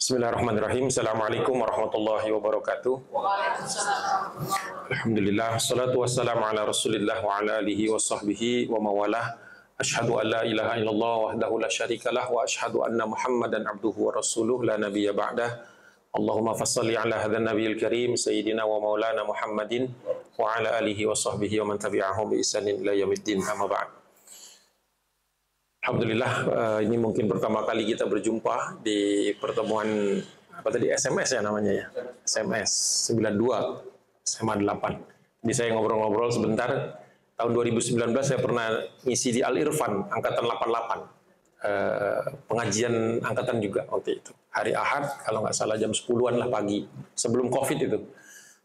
Bismillahirrahmanirrahim. Assalamualaikum warahmatullahi wabarakatuh. Alhamdulillah, salatu wassalamu ala rasulillah wa ala alihi wa sahbihi wa mawalah. Ashhadu an la ilaha illallah wahdahu la syarikalah wa ashhadu anna muhammadan abduhu wa rasuluh la nabiyya ba'dah. Allahumma fassalli ala hadhan nabiyil karim sayyidina wa maulana Muhammadin wa ala alihi wa sahbihi wa man tabi'ahum bi ihsanin ila yaumiddin, amma ba'd. Alhamdulillah, ini mungkin pertama kali kita berjumpa di pertemuan apa tadi, SMS ya namanya ya, SMS 92 SMA 8. Jadi saya ngobrol-ngobrol sebentar. Tahun 2019 saya pernah ngisi di Al Irfan angkatan 88, pengajian angkatan juga waktu itu, hari Ahad kalau nggak salah jam 10-an lah pagi, sebelum Covid itu.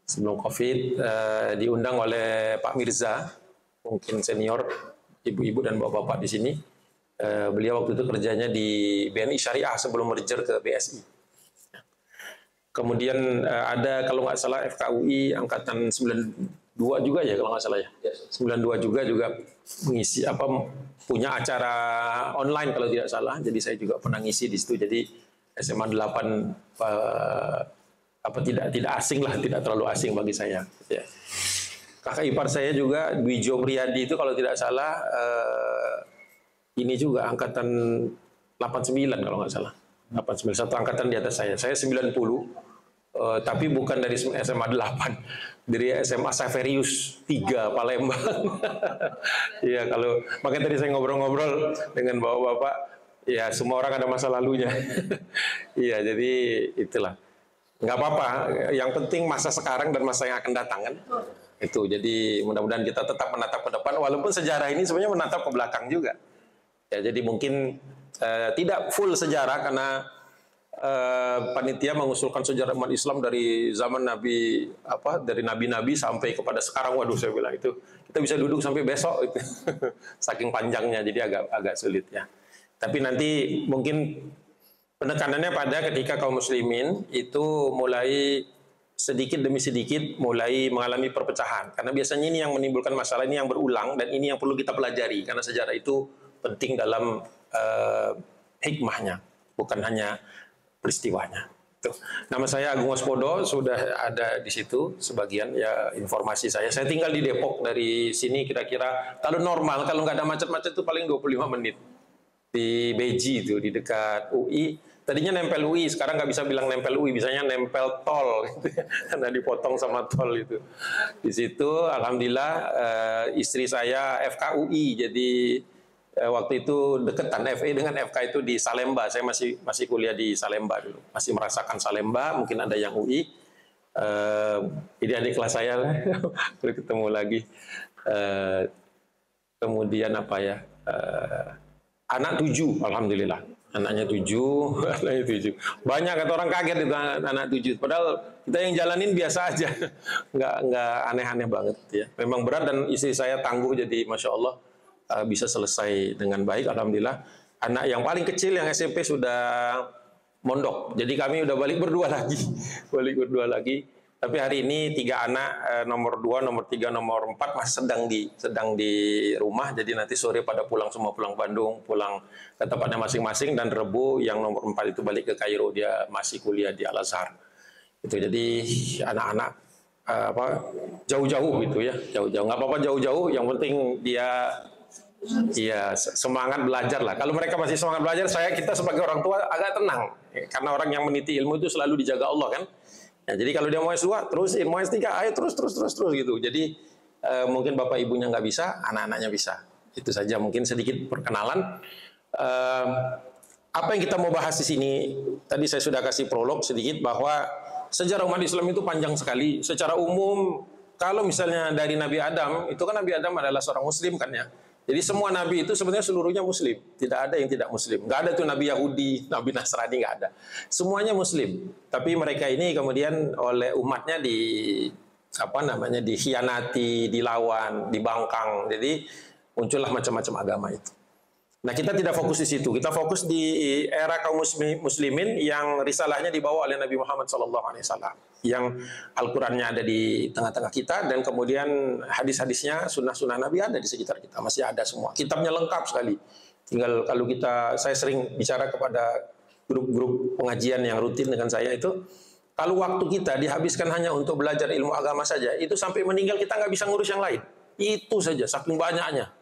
Sebelum Covid, diundang oleh Pak Mirza, mungkin senior, ibu-ibu dan bapak-bapak di sini. Beliau waktu itu kerjanya di BNI Syariah sebelum merger ke BSI. Kemudian ada kalau nggak salah FKUI angkatan 92 juga ya kalau nggak salah ya. 92 juga mengisi punya acara online kalau tidak salah. Jadi saya juga pernah ngisi di situ. Jadi SMA 8 tidak asing lah, tidak terlalu asing bagi saya. Ya. Kakak ipar saya juga Dwijo Priyadi itu kalau tidak salah ini juga angkatan 89 kalau nggak salah. 89, satu angkatan di atas saya. Saya 90, tapi bukan dari SMA 8, dari SMA Saverius 3 Palembang. Iya, kalau makanya tadi saya ngobrol-ngobrol dengan bapak-bapak, ya semua orang ada masa lalunya. Iya, jadi itulah. Nggak apa-apa, yang penting masa sekarang dan masa yang akan datang kan. Itu, jadi mudah-mudahan kita tetap menatap ke depan, walaupun sejarah ini sebenarnya menatap ke belakang juga. Ya, jadi mungkin tidak full sejarah karena panitia mengusulkan sejarah umat Islam dari zaman Nabi dari nabi-nabi sampai kepada sekarang. Waduh, saya bilang itu kita bisa duduk sampai besok itu. Saking panjangnya, jadi agak sulit ya. Tapi nanti mungkin penekanannya pada ketika kaum muslimin itu mulai sedikit demi sedikit mulai mengalami perpecahan, karena biasanya ini yang menimbulkan masalah, ini yang berulang dan ini yang perlu kita pelajari karena sejarah itu penting dalam hikmahnya, bukan hanya peristiwanya. Tuh. Nama saya Agung Waspodo, sudah ada di situ sebagian ya informasi saya. Saya tinggal di Depok, dari sini kira-kira kalau normal, kalau nggak ada macet-macet itu paling 25 menit. Di Beji itu, di dekat UI. Tadinya nempel UI, sekarang nggak bisa bilang nempel UI, bisanya nempel tol, gitu ya. Karena dipotong sama tol itu. Di situ, alhamdulillah, istri saya FKUI, jadi waktu itu deketan FE dengan FK itu di Salemba. Saya masih kuliah di Salemba dulu, masih merasakan Salemba. Mungkin ada yang UI. Ini adik kelas saya lah, baru ketemu lagi. Kemudian apa ya? Anak 7, alhamdulillah. Anaknya 7, anaknya 7. Banyak kata orang kaget itu anak 7. Padahal kita yang jalanin biasa aja, nggak aneh-aneh banget ya. Memang berat dan istri saya tangguh, jadi masya Allah. Bisa selesai dengan baik, alhamdulillah. Anak yang paling kecil yang SMP sudah mondok, jadi kami udah balik berdua lagi. Tapi hari ini 3 anak, nomor 2, nomor 3, nomor 4 masih sedang di rumah. Jadi nanti sore pada pulang semua, pulang Bandung, pulang ke tempatnya masing-masing. Dan Rebu yang nomor 4 itu balik ke Kairo, dia masih kuliah di Al Azhar. Itu jadi anak-anak jauh-jauh gitu ya, jauh-jauh. Nggak apa-apa jauh-jauh, yang penting dia semangat belajar lah. Kalau mereka masih semangat belajar, kita sebagai orang tua agak tenang. Karena orang yang meniti ilmu itu selalu dijaga Allah kan. Ya, jadi kalau dia mau S2, terusin, mau S3, ayo terus gitu. Jadi mungkin bapak ibunya nggak bisa, anak-anaknya bisa. Itu saja mungkin sedikit perkenalan. Apa yang kita mau bahas di sini, tadi saya sudah kasih prolog sedikit bahwa sejarah umat Islam itu panjang sekali. Secara umum, kalau misalnya dari Nabi Adam, itu kan Nabi Adam adalah seorang Muslim kan ya. Jadi semua nabi itu sebenarnya seluruhnya muslim, tidak ada yang tidak muslim. Nggak ada tuh nabi Yahudi, nabi Nasrani, nggak ada. Semuanya muslim. Tapi mereka ini kemudian oleh umatnya dikhianati, dilawan, dibangkang. Jadi muncullah macam-macam agama itu. Nah, kita tidak fokus di situ. Kita fokus di era kaum muslimin yang risalahnya dibawa oleh Nabi Muhammad SAW. Yang Al-Qurannya ada di tengah-tengah kita, dan kemudian hadis-hadisnya, sunnah-sunnah Nabi ada di sekitar kita. Masih ada semua. Kitabnya lengkap sekali. Tinggal kalau saya sering bicara kepada grup-grup pengajian yang rutin dengan saya itu, kalau waktu kita dihabiskan hanya untuk belajar ilmu agama saja, itu sampai meninggal kita nggak bisa ngurus yang lain. Itu saja, saking banyaknya.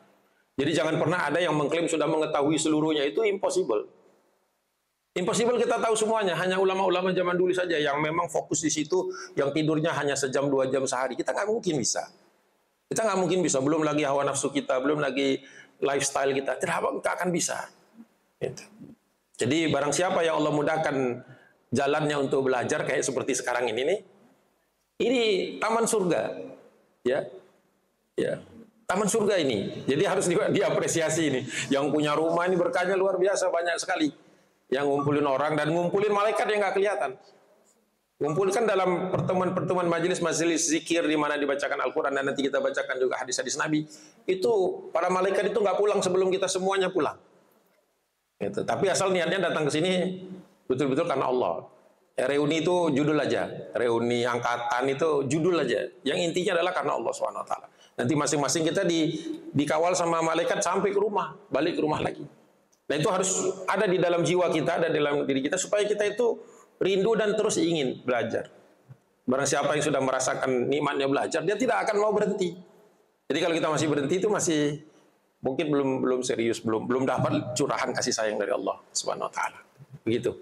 Jadi jangan pernah ada yang mengklaim sudah mengetahui seluruhnya, itu impossible. Impossible kita tahu semuanya, hanya ulama-ulama zaman dulu saja yang memang fokus di situ, yang tidurnya hanya sejam 2 jam sehari. Kita nggak mungkin bisa. Kita nggak mungkin bisa, belum lagi hawa nafsu kita, belum lagi lifestyle kita, tidak akan bisa. Gitu. Jadi barang siapa yang Allah mudahkan jalannya untuk belajar kayak seperti sekarang ini nih, ini taman surga, ya, ya. Taman surga ini, jadi harus diapresiasi ini. Yang punya rumah ini berkahnya luar biasa, banyak sekali. Yang ngumpulin orang dan ngumpulin malaikat yang nggak kelihatan. Ngumpulkan dalam pertemuan-pertemuan majelis zikir di mana dibacakan Al-Quran dan nanti kita bacakan juga hadis-hadis Nabi. Itu para malaikat itu nggak pulang sebelum kita semuanya pulang. Gitu. Tapi asal niatnya datang ke sini betul-betul karena Allah. Reuni itu judul aja, reuni angkatan itu judul aja. Yang intinya adalah karena Allah SWT. Nanti masing-masing kita dikawal sama malaikat sampai ke rumah, balik ke rumah lagi. Nah itu harus ada di dalam jiwa kita, ada di dalam diri kita supaya kita itu rindu dan terus ingin belajar. Barang siapa yang sudah merasakan nikmatnya belajar, dia tidak akan mau berhenti. Jadi kalau kita masih berhenti itu masih mungkin belum serius, belum dapat curahan kasih sayang dari Allah Subhanahu Wa Taala. Begitu.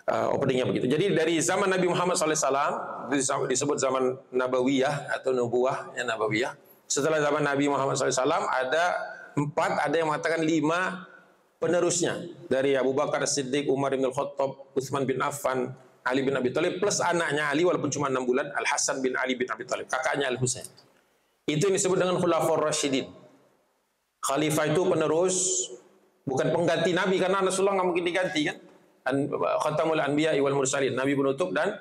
Openingnya begitu. Jadi dari zaman Nabi Muhammad SAW disebut zaman Nabawiyah atau Nubuwah yang Nabawiyah. Setelah zaman Nabi Muhammad SAW ada 4, ada yang mengatakan 5 penerusnya dari Abu Bakar As-Siddiq, Umar bin Al-Khattab, Utsman bin Affan, Ali bin Abi Thalib plus anaknya Ali walaupun cuma 6 bulan, Al-Hasan bin Ali bin Abi Thalib, kakaknya Al-Husain. Itu yang disebut dengan Khulafaur Rasyidin. Khalifah itu penerus, bukan pengganti Nabi karena Rasulullah nggak mungkin diganti kan. Khatamul Anbiya wal Mursalin, Nabi penutup dan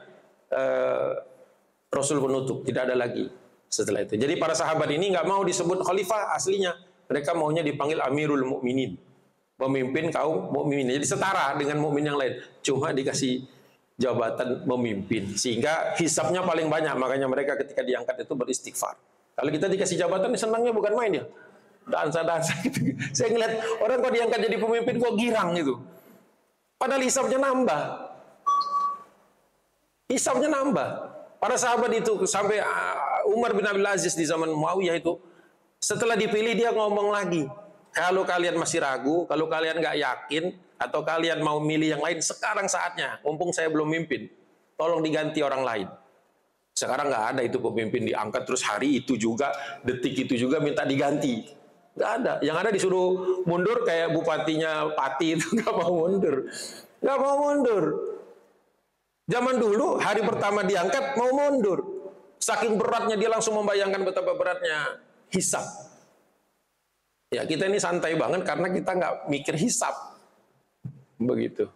Rasul penutup, tidak ada lagi setelah itu. Jadi para sahabat ini nggak mau disebut khalifah aslinya, mereka maunya dipanggil Amirul Mukminin, pemimpin kaum mukminin. Jadi setara dengan mukmin yang lain, cuma dikasih jabatan memimpin sehingga hisabnya paling banyak. Makanya mereka ketika diangkat itu beristighfar. Kalau kita dikasih jabatan senangnya bukan main ya, dansa gitu. Saya ngeliat orang kok diangkat jadi pemimpin kok girang gitu. Padahal hisabnya nambah. Hisabnya nambah. Para sahabat itu sampai Umar bin Abdul Aziz di zaman Muawiyah itu setelah dipilih dia ngomong lagi. Kalau kalian masih ragu, kalau kalian nggak yakin, atau kalian mau milih yang lain, sekarang saatnya. Mumpung saya belum mimpin, tolong diganti orang lain. Sekarang nggak ada itu pemimpin diangkat terus hari itu juga, detik itu juga minta diganti. Nggak ada. Yang ada disuruh mundur kayak bupatinya Pati itu nggak mau mundur. Nggak mau mundur. Zaman dulu hari pertama diangkat mau mundur. Saking beratnya dia langsung membayangkan betapa beratnya hisab. Ya kita ini santai banget karena kita nggak mikir hisab. Begitu.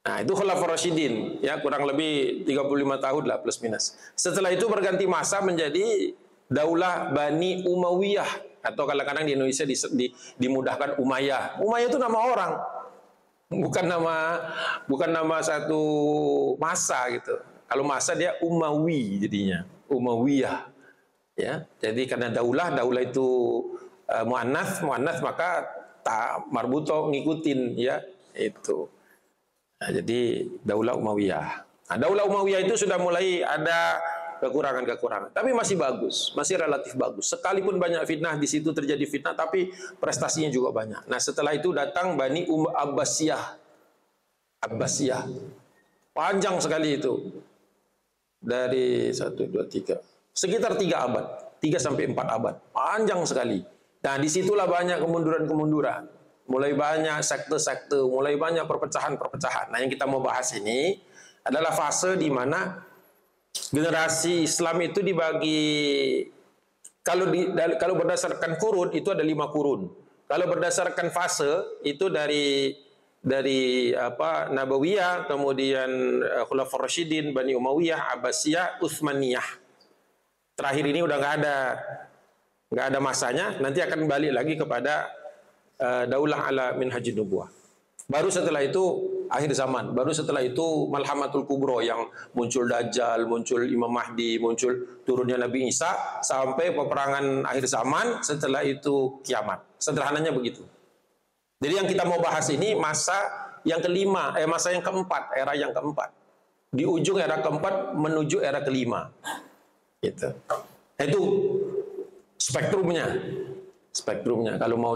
Nah itu Khulafaur Rasyidin. Ya kurang lebih 35 tahun lah plus minus. Setelah itu berganti masa menjadi Daulah Bani Umayyah. Atau kadang-kadang di Indonesia dimudahkan Umayyah. Umayyah itu nama orang. Bukan nama satu masa gitu. Kalau masa dia Umawi jadinya. Umayyah. Ya, jadi karena daulah itu muannats maka tak marbuto ngikutin ya itu. Nah, jadi Daulah Umayyah. Nah, Daulah Umayyah itu sudah mulai ada kekurangan-kekurangan, tapi masih bagus, masih relatif bagus. Sekalipun banyak fitnah di situ terjadi fitnah, tapi prestasinya juga banyak. Nah, setelah itu datang Bani Abbasiyah. Abbasiyah. Panjang sekali itu. Dari 1 2 3. Sekitar 3 abad, 3 sampai 4 abad. Panjang sekali. Nah, disitulah banyak kemunduran-kemunduran. Mulai banyak sekte-sekte, mulai banyak perpecahan-perpecahan. Nah, yang kita mau bahas ini adalah fase di mana generasi Islam itu dibagi, kalau berdasarkan kurun itu ada 5 kurun. Kalau berdasarkan fase itu dari Nabawiyah, kemudian Khulafaur Rasyidin, Bani Umayyah, Abbasiyah, Utsmaniyah. Terakhir ini udah nggak ada masanya, nanti akan balik lagi kepada Daulah ala Minhajin Nubuwah. Baru setelah itu akhir zaman, baru setelah itu Malhamatul Kubro yang muncul Dajjal, muncul Imam Mahdi, muncul turunnya Nabi Isa, sampai peperangan akhir zaman, setelah itu kiamat. Sederhananya begitu. Jadi yang kita mau bahas ini masa yang kelima, masa yang keempat, era yang keempat. Di ujung era keempat menuju era kelima. Gitu. Itu spektrumnya. Spektrumnya kalau mau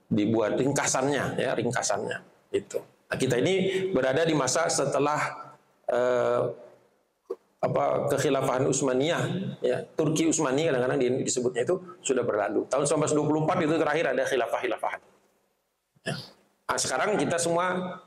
dibuat ringkasannya, ya ringkasannya. Itu. Nah, kita ini berada di masa setelah kekhilafahan Utsmaniyah, ya, Turki Utsmani kadang-kadang disebutnya itu sudah berlalu. Tahun 1924 itu terakhir ada khilafah-khilafahan. Ya. Nah, sekarang kita semua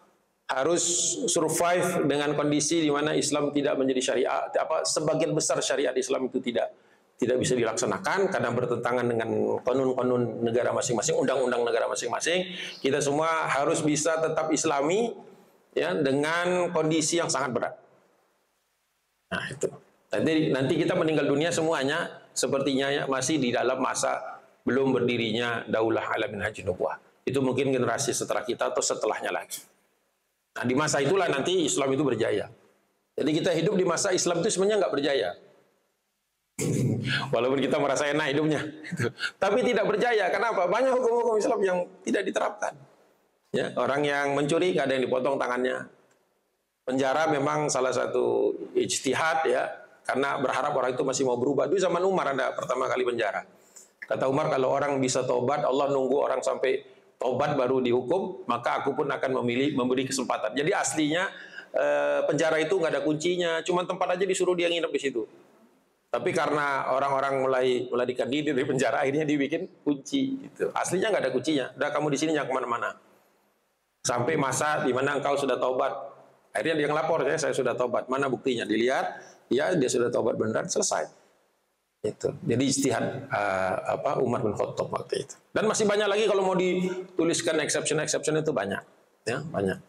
harus survive dengan kondisi di mana Islam tidak menjadi syariat, sebagian besar syariat Islam itu tidak bisa dilaksanakan karena bertentangan dengan konun-konun negara masing-masing, undang-undang negara masing-masing. Kita semua harus bisa tetap Islami, ya, dengan kondisi yang sangat berat. Nah, itu. Nanti kita meninggal dunia semuanya sepertinya ya, masih di dalam masa belum berdirinya Daulah ala Minhajin Nubuwah. Itu mungkin generasi setelah kita atau setelahnya lagi. Nah, di masa itulah nanti Islam itu berjaya. Jadi kita hidup di masa Islam itu sebenarnya nggak berjaya. Walaupun kita merasa enak hidupnya. Tapi tidak berjaya. Kenapa? Banyak hukum-hukum Islam yang tidak diterapkan. Ya, orang yang mencuri nggak ada yang dipotong tangannya. Penjara memang salah satu ijtihad, ya, karena berharap orang itu masih mau berubah. Dulu zaman Umar ada pertama kali penjara. Kata Umar, kalau orang bisa tobat, Allah nunggu orang sampai tobat baru dihukum, maka aku pun akan memberi kesempatan. Jadi aslinya penjara itu nggak ada kuncinya, cuma tempat aja disuruh dia nginep di situ. Tapi karena orang-orang mulai dikandidi dari penjara, akhirnya dibikin kunci. Gitu. Aslinya nggak ada kuncinya. Udah, kamu di sini jangan kemana-mana. Sampai masa di mana engkau sudah taubat. Akhirnya dia ngelapor, saya sudah taubat. Mana buktinya? Dilihat, ya dia sudah taubat beneran, selesai. Itu. Jadi ijtihad Umar bin Khattab waktu itu. Dan masih banyak lagi kalau mau dituliskan exception itu banyak, ya banyak.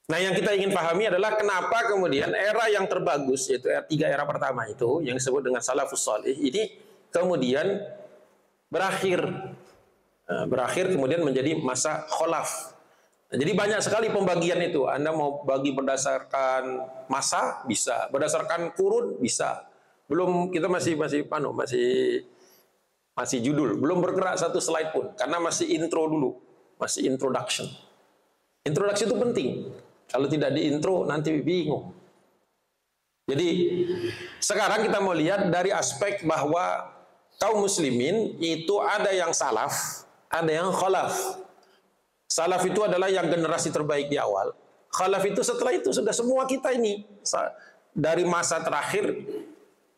Nah, yang kita ingin pahami adalah kenapa kemudian era yang terbagus, yaitu tiga era pertama itu yang disebut dengan salafus salih, ini kemudian berakhir kemudian menjadi masa kholaf. Nah, jadi banyak sekali pembagian itu. Anda mau bagi berdasarkan masa bisa, berdasarkan kurun bisa. Belum, kita masih judul, belum bergerak satu slide pun karena masih intro dulu, masih introduction. Introduction itu penting. Kalau tidak di intro nanti bingung. Jadi sekarang kita mau lihat dari aspek bahwa kaum muslimin itu ada yang salaf, ada yang khalaf. Salaf itu adalah yang generasi terbaik di awal. Khalaf itu setelah itu sudah semua kita ini dari masa terakhir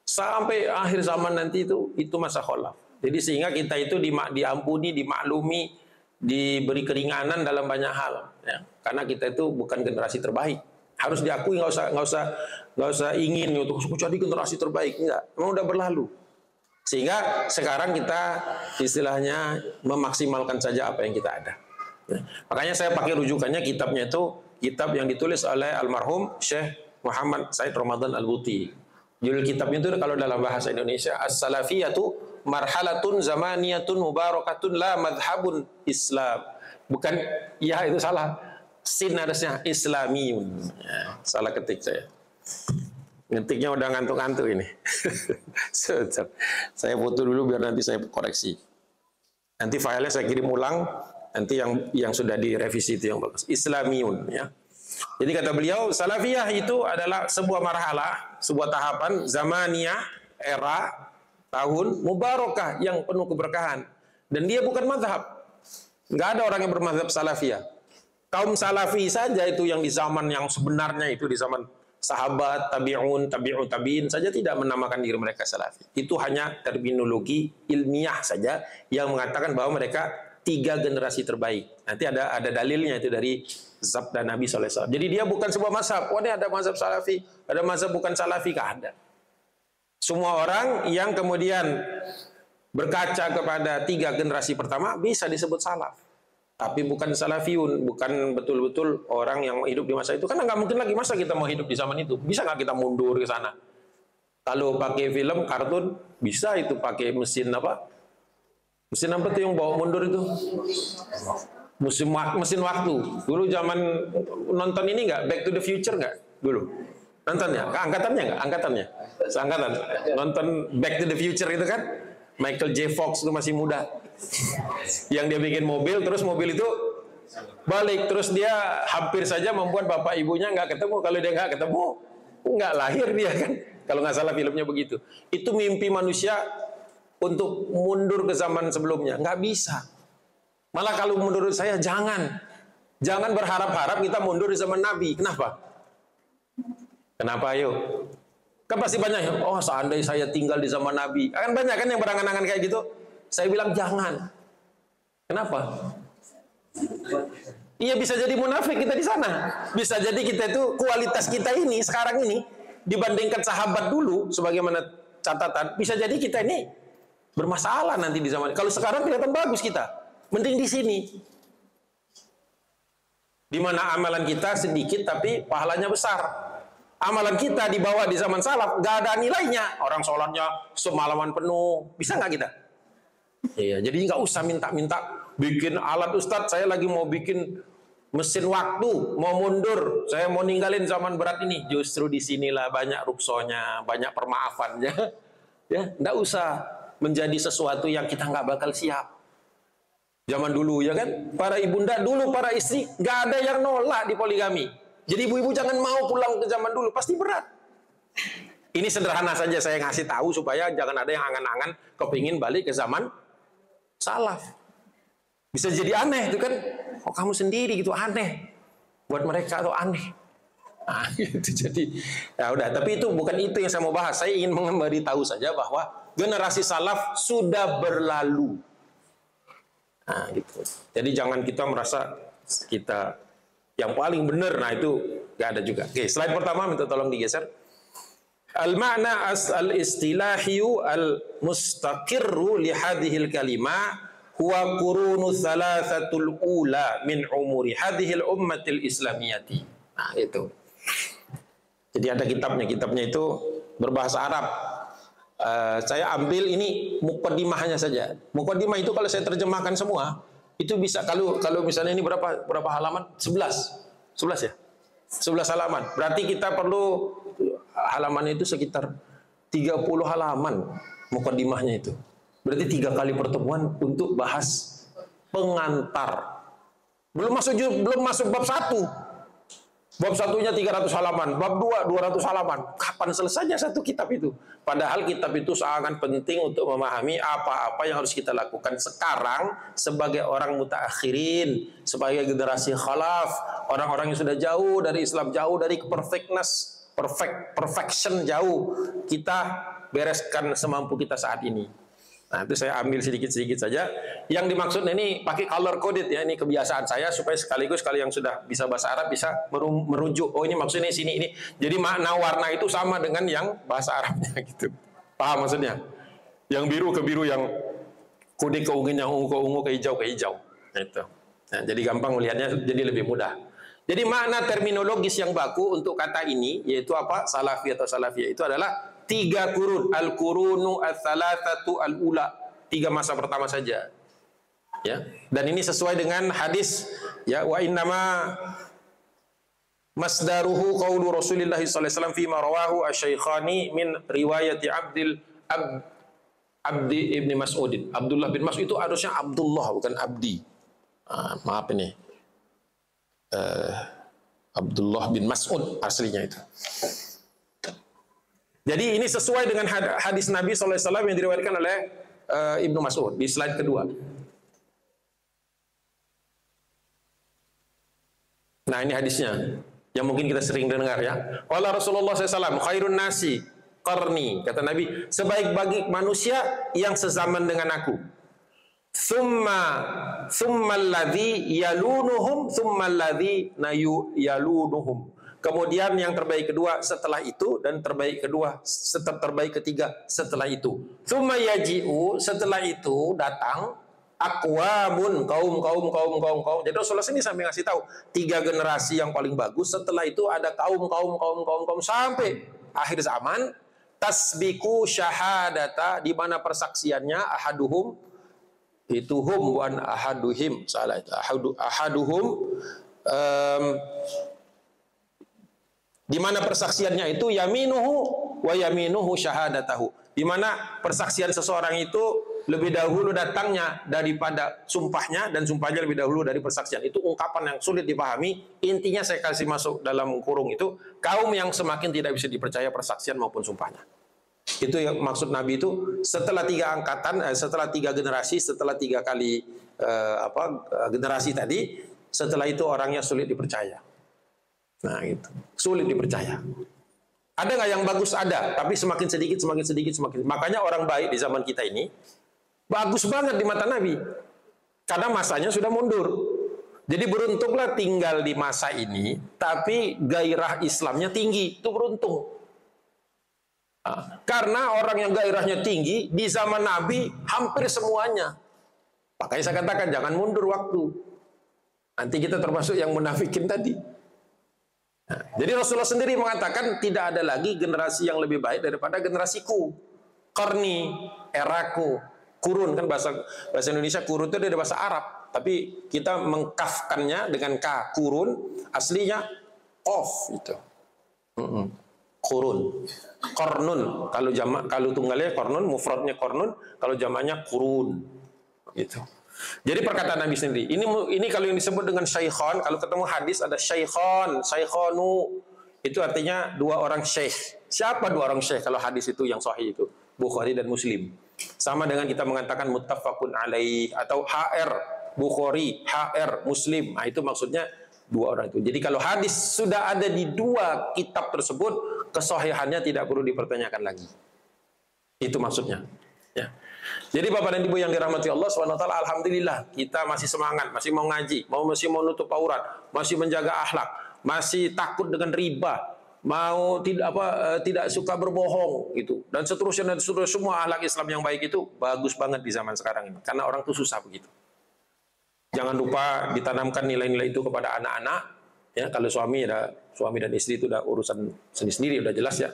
sampai akhir zaman nanti itu masa khalaf. Jadi sehingga kita itu diampuni, dimaklumi, diberi keringanan dalam banyak hal. Ya. Karena kita itu bukan generasi terbaik. Harus diakui, nggak usah ingin untuk jadi generasi terbaik, enggak. Memang udah berlalu. Sehingga sekarang kita istilahnya memaksimalkan saja apa yang kita ada. Nah, makanya saya pakai rujukannya kitabnya itu kitab yang ditulis oleh almarhum Syekh Muhammad Said Ramadan Al-Buti. Judul kitabnya itu kalau dalam bahasa Indonesia As-Salafiyatu Marhalatun Zamaniyatun Mubarakatun La Madhabun Islam. Bukan, ya itu salah. Sin harusnya Islamiyun. Ya, salah ketik saya. Ngetiknya udah ngantuk-ngantuk ini. Saya foto dulu biar nanti saya koreksi. Nanti filenya saya kirim ulang. Nanti yang sudah direvisi itu yang bagus. Islamiyun, ya. Jadi kata beliau, salafiyah itu adalah sebuah marhalah, sebuah tahapan zamaniyah, era, tahun mubarakah yang penuh keberkahan. Dan dia bukan mazhab. Enggak ada orang yang bermazhab salafiyah. Kaum salafi saja itu yang di zaman yang sebenarnya itu di zaman sahabat, tabi'un, tabi'in saja tidak menamakan diri mereka salafi. Itu hanya terminologi ilmiah saja yang mengatakan bahwa mereka 3 generasi terbaik. Nanti ada dalilnya itu dari sabda Nabi SAW. Jadi dia bukan sebuah mazhab. Oh, ini ada mazhab salafi, ada mazhab bukan salafi, nggak ada. Semua orang yang kemudian berkaca kepada 3 generasi pertama bisa disebut salaf. Tapi bukan salafiyun, bukan betul-betul orang yang hidup di masa itu. Karena nggak mungkin lagi masa kita mau hidup di zaman itu. Bisa nggak kita mundur ke sana? Kalau pakai film, kartun, bisa itu pakai mesin apa? Mesin apa tuh yang bawa mundur itu? Mesin waktu. Dulu zaman nonton ini nggak? Back to the Future nggak? Dulu. Nonton ya? Angkatannya nggak? Angkatannya? Seangkatan. Nonton Back to the Future itu kan? Michael J. Fox itu masih muda. Yang dia bikin mobil, terus mobil itu balik. Terus dia hampir saja membuat bapak ibunya nggak ketemu. Kalau dia nggak ketemu, nggak lahir dia kan. Kalau nggak salah filmnya begitu. Itu mimpi manusia untuk mundur ke zaman sebelumnya. Nggak bisa. Malah kalau menurut saya jangan berharap-harap kita mundur di zaman Nabi. Kenapa? Kenapa ayo? Kan pasti banyak yang, oh seandainya saya tinggal di zaman Nabi. Kan banyak kan yang berangan-angan kayak gitu. Saya bilang jangan. Kenapa? Iya bisa jadi munafik kita di sana. Bisa jadi kita itu kualitas kita ini sekarang ini dibandingkan sahabat dulu sebagaimana catatan, bisa jadi kita ini bermasalah nanti di zaman. Kalau sekarang kelihatan bagus kita. Mending di sini. Di mana amalan kita sedikit tapi pahalanya besar. Amalan kita dibawa di zaman salaf nggak ada nilainya. Orang sholatnya semalaman penuh. Bisa nggak kita? Iya, jadi nggak usah minta-minta bikin alat. Ustadz, saya lagi mau bikin mesin waktu, mau mundur, saya mau ninggalin zaman berat ini. Justru disinilah banyak ruksonya, banyak permaafannya. Ya, nggak usah menjadi sesuatu yang kita nggak bakal siap. Zaman dulu ya kan, para ibunda dulu, para istri nggak ada yang nolak di poligami. Jadi ibu-ibu jangan mau pulang ke zaman dulu, pasti berat. Ini sederhana saja saya ngasih tahu supaya jangan ada yang angan-angan kepingin balik ke zaman salaf. Bisa jadi aneh itu kan, kok kamu sendiri gitu aneh. Buat mereka itu aneh. Nah, itu jadi ya udah, tapi itu bukan itu yang saya mau bahas. Saya ingin memberitahu saja bahwa generasi salaf sudah berlalu. Nah, gitu. Jadi jangan kita merasa kita yang paling benar. Nah, itu nggak ada juga. Oke, slide pertama minta tolong digeser. Al-ma'na al-istilahiyu al-mustaqirru li hadhil kalimah huwa qurunu thalathatul ula min umuri hadhil ummatil islamiyati. Nah, itu. Jadi ada kitabnya itu berbahasa Arab. Saya ambil ini muqaddimahnya saja. Muqaddimah itu kalau saya terjemahkan semua, itu bisa kalau misalnya ini berapa halaman? 11 ya? 11 halaman. Berarti kita perlu halaman itu sekitar 30 halaman muqaddimahnya itu. Berarti 3 kali pertemuan untuk bahas pengantar. Belum masuk bab 1. Bab 1-nya 300 halaman, bab 2 200 halaman. Kapan selesainya satu kitab itu? Padahal kitab itu sangat penting untuk memahami apa-apa yang harus kita lakukan sekarang sebagai orang mutaakhirin, sebagai generasi khalaf, orang-orang yang sudah jauh dari Islam, jauh dari perfection jauh. Kita bereskan semampu kita saat ini. Nah, itu saya ambil sedikit-sedikit saja. Yang dimaksud ini pakai color coded ya, ini kebiasaan saya supaya sekaligus kalau yang sudah bisa bahasa Arab bisa merujuk. Oh, ini maksudnya sini ini. Jadi makna warna itu sama dengan yang bahasa Arabnya gitu. Paham maksudnya? Yang biru ke biru, yang kuning ke ungu, yang ungu ke ungu, ke hijau ke hijau. Nah, itu. Nah, jadi gampang melihatnya, jadi lebih mudah. Jadi makna terminologis yang baku untuk kata ini yaitu apa? Salafi atau salafiyah itu adalah 3 kurun, al-kurunu al-thalathatu al-ula, 3 masa pertama saja. Ya. Dan ini sesuai dengan hadis ya, wa innama masdaruhu qaulu Rasulillah sallallahu alaihi wasallam fi ma rawahu asy-syaikhani min riwayati Abdi ibn Mas'ud. Abdullah bin Mas'ud itu harusnya Abdullah bukan Abdi. Maaf ini. Abdullah bin Mas'ud aslinya itu. Jadi ini sesuai dengan hadis Nabi SAW yang diriwayatkan oleh Ibnu Mas'ud di slide kedua. Nah, ini hadisnya yang mungkin kita sering dengar ya. Qala Rasulullah SAW, khairun nasi qarni, kata Nabi, sebaik bagi manusia yang sezaman dengan aku. Thumma alladhi yalunuhum thumma alladhi yalunuhum. Kemudian yang terbaik kedua setelah itu, dan terbaik kedua, terbaik ketiga setelah itu. Tsumma yaji'u, setelah itu datang aqwamun, kaum. Jadi Rasulullah ini sampai ngasih tahu 3 generasi yang paling bagus. Setelah itu ada kaum sampai akhir zaman. Tasbiku syahadata, di mana persaksiannya ahaduhum itu hum wan ahaduhim, salah itu ahaduhum di mana persaksiannya itu yaminuhu wa yaminuhu syahadatahu. Di mana persaksian seseorang itu lebih dahulu datangnya daripada sumpahnya, dan sumpahnya lebih dahulu dari persaksian. Itu ungkapan yang sulit dipahami. Intinya saya kasih masuk dalam kurung itu, kaum yang semakin tidak bisa dipercaya persaksian maupun sumpahnya. Itu yang maksud Nabi itu, setelah 3 angkatan, setelah 3 generasi, setelah 3 kali generasi tadi, setelah itu orangnya sulit dipercaya. Nah itu, sulit dipercaya. Ada nggak yang bagus? Ada, tapi semakin sedikit, semakin sedikit, semakin. Makanya orang baik di zaman kita ini bagus banget di mata Nabi, karena masanya sudah mundur. Jadi beruntunglah tinggal di masa ini, tapi gairah Islamnya tinggi, itu beruntung. Nah, karena orang yang gairahnya tinggi di zaman Nabi hampir semuanya. Makanya saya katakan jangan mundur waktu. Nanti kita termasuk yang munafikin tadi. Nah, jadi Rasulullah sendiri mengatakan tidak ada lagi generasi yang lebih baik daripada generasiku. Qarni, eraku, kurun, kan bahasa Indonesia kurun itu dari bahasa Arab, tapi kita mengkafkannya dengan ka, kurun, aslinya qaf itu. Kurun. Qarnun, kalau jamak, kalau tunggalnya qarnun, mufradnya qarnun, kalau jamaknya kurun. Gitu. Jadi perkataan Nabi sendiri, ini kalau yang disebut dengan syaikhan, kalau ketemu hadis ada syaikhan, syaikhanu, itu artinya 2 orang syekh. Siapa 2 orang syekh kalau hadis itu yang sahih itu? Bukhari dan Muslim. Sama dengan kita mengatakan muttafaqun alaih atau HR Bukhari, HR Muslim. Nah, itu maksudnya 2 orang itu. Jadi kalau hadis sudah ada di 2 kitab tersebut, kesahihannya tidak perlu dipertanyakan lagi. Itu maksudnya. Ya. Jadi Bapak dan Ibu yang dirahmati Allah SWT, alhamdulillah kita masih semangat, masih mau ngaji, masih mau nutup aurat, masih menjaga akhlak, masih takut dengan riba, mau tidak suka berbohong gitu, dan seterusnya semua akhlak Islam yang baik itu bagus banget di zaman sekarang ini, karena orang itu susah begitu. Jangan lupa ditanamkan nilai-nilai itu kepada anak-anak. Ya, kalau suami dan istri itu udah urusan sendiri-sendiri, udah jelas ya.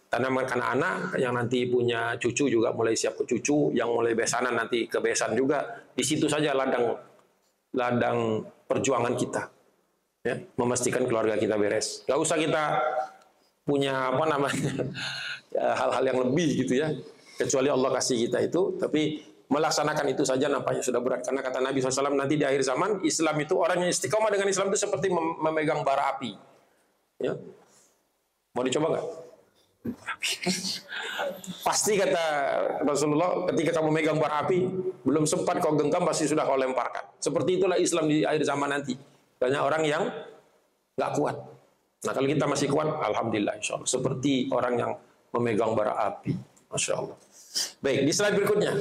Tanamkan anak-anak yang nanti punya cucu juga mulai siap ke cucu, yang mulai besanan nanti ke besan juga. Di situ saja ladang perjuangan kita, ya, memastikan keluarga kita beres. Gak usah kita punya hal-hal yang lebih gitu ya, kecuali Allah kasih kita itu. Tapi melaksanakan itu saja nampaknya sudah berat, karena kata Nabi SAW nanti di akhir zaman Islam itu, orang yang istiqomah dengan Islam itu seperti memegang bara api. Ya. Mau dicoba nggak? Pasti kata Rasulullah, ketika kamu megang bara api, belum sempat kau genggam pasti sudah kau lemparkan. Seperti itulah Islam di akhir zaman nanti. Banyak orang yang nggak kuat. Nah kalau kita masih kuat, alhamdulillah insya Allah. Seperti orang yang memegang bara api, masya Allah. Baik, di slide berikutnya.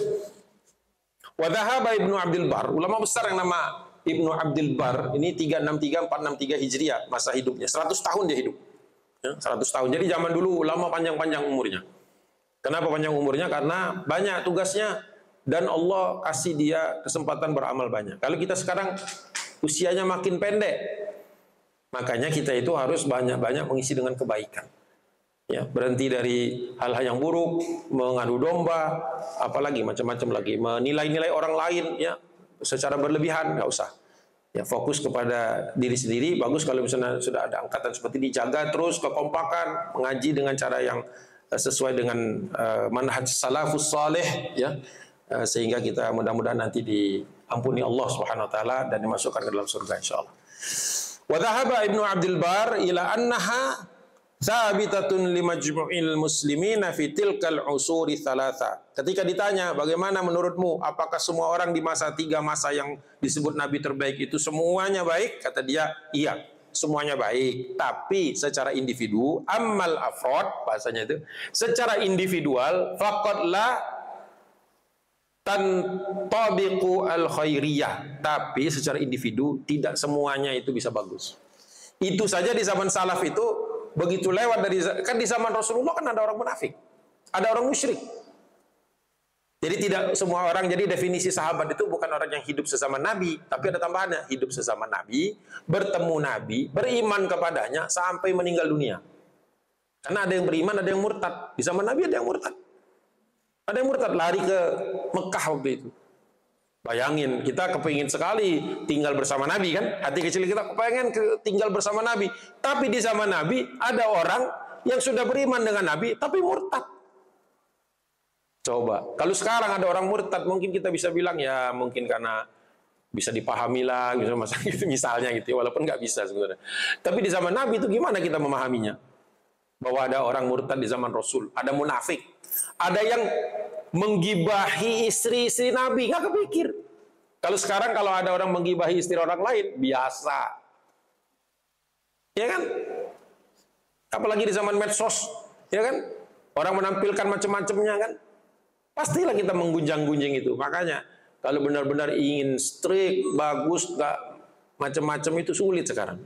Wa dhahaba Ibnu Abdul Bar, ulama besar yang nama Ibnu Abdul Bar, ini 363-463 Hijriah masa hidupnya. 100 tahun dia hidup. Ya, 100 tahun. Jadi zaman dulu ulama panjang-panjang umurnya. Kenapa panjang umurnya? Karena banyak tugasnya dan Allah kasih dia kesempatan beramal banyak. Kalau kita sekarang usianya makin pendek, makanya kita itu harus banyak-banyak mengisi dengan kebaikan. Ya, berhenti dari hal-hal yang buruk, mengadu domba, apalagi macam-macam lagi, menilai-nilai orang lain ya secara berlebihan, nggak usah. Ya, fokus kepada diri sendiri. Bagus kalau misalnya sudah ada angkatan seperti ini, jaga terus kekompakan, mengaji dengan cara yang sesuai dengan manhaj salafus saleh ya, sehingga kita mudah-mudahan nanti diampuni Allah Subhanahu wa taala dan dimasukkan ke dalam surga insyaallah. Wa dhahaba Ibnu Abdul Bar ila annaha thabitatun limajmu'il muslimina fi tilkal usuri thalatha. Ketika ditanya bagaimana menurutmu, apakah semua orang di masa 3 masa yang disebut Nabi terbaik itu semuanya baik? Kata dia, iya, semuanya baik. Tapi secara individu, ammal afrod, bahasanya itu, secara individual, faqad la tantabiqu al khairiyah. Tapi secara individu tidak semuanya itu bisa bagus. Itu saja di zaman salaf itu begitu lewat dari, kan di zaman Rasulullah kan ada orang munafik, ada orang musyrik. Jadi tidak semua orang, jadi definisi sahabat itu bukan orang yang hidup sesama Nabi, tapi ada tambahannya, hidup sesama Nabi, bertemu Nabi, beriman kepadanya sampai meninggal dunia. Karena ada yang beriman, ada yang murtad. Di zaman Nabi ada yang murtad. Ada yang murtad, lari ke Mekah waktu itu. Bayangin, kita kepingin sekali tinggal bersama Nabi kan? Hati kecil kita kepengen tinggal bersama Nabi. Tapi di zaman Nabi ada orang yang sudah beriman dengan Nabi tapi murtad. Coba, kalau sekarang ada orang murtad, mungkin kita bisa bilang ya mungkin karena bisa dipahami lah, gitu, misalnya gitu, walaupun nggak bisa sebenarnya. Tapi di zaman Nabi itu gimana kita memahaminya? Bahwa ada orang murtad di zaman Rasul, ada munafik, ada yang menggibahi istri-istri Nabi, nggak kepikir. Kalau sekarang kalau ada orang menggibahi istri orang lain, biasa. Ya kan? Apalagi di zaman medsos, ya kan? Orang menampilkan macam-macamnya kan? Pastilah kita menggunjang-gunjing itu. Makanya kalau benar-benar ingin strict, bagus, nggak macam-macam itu sulit sekarang.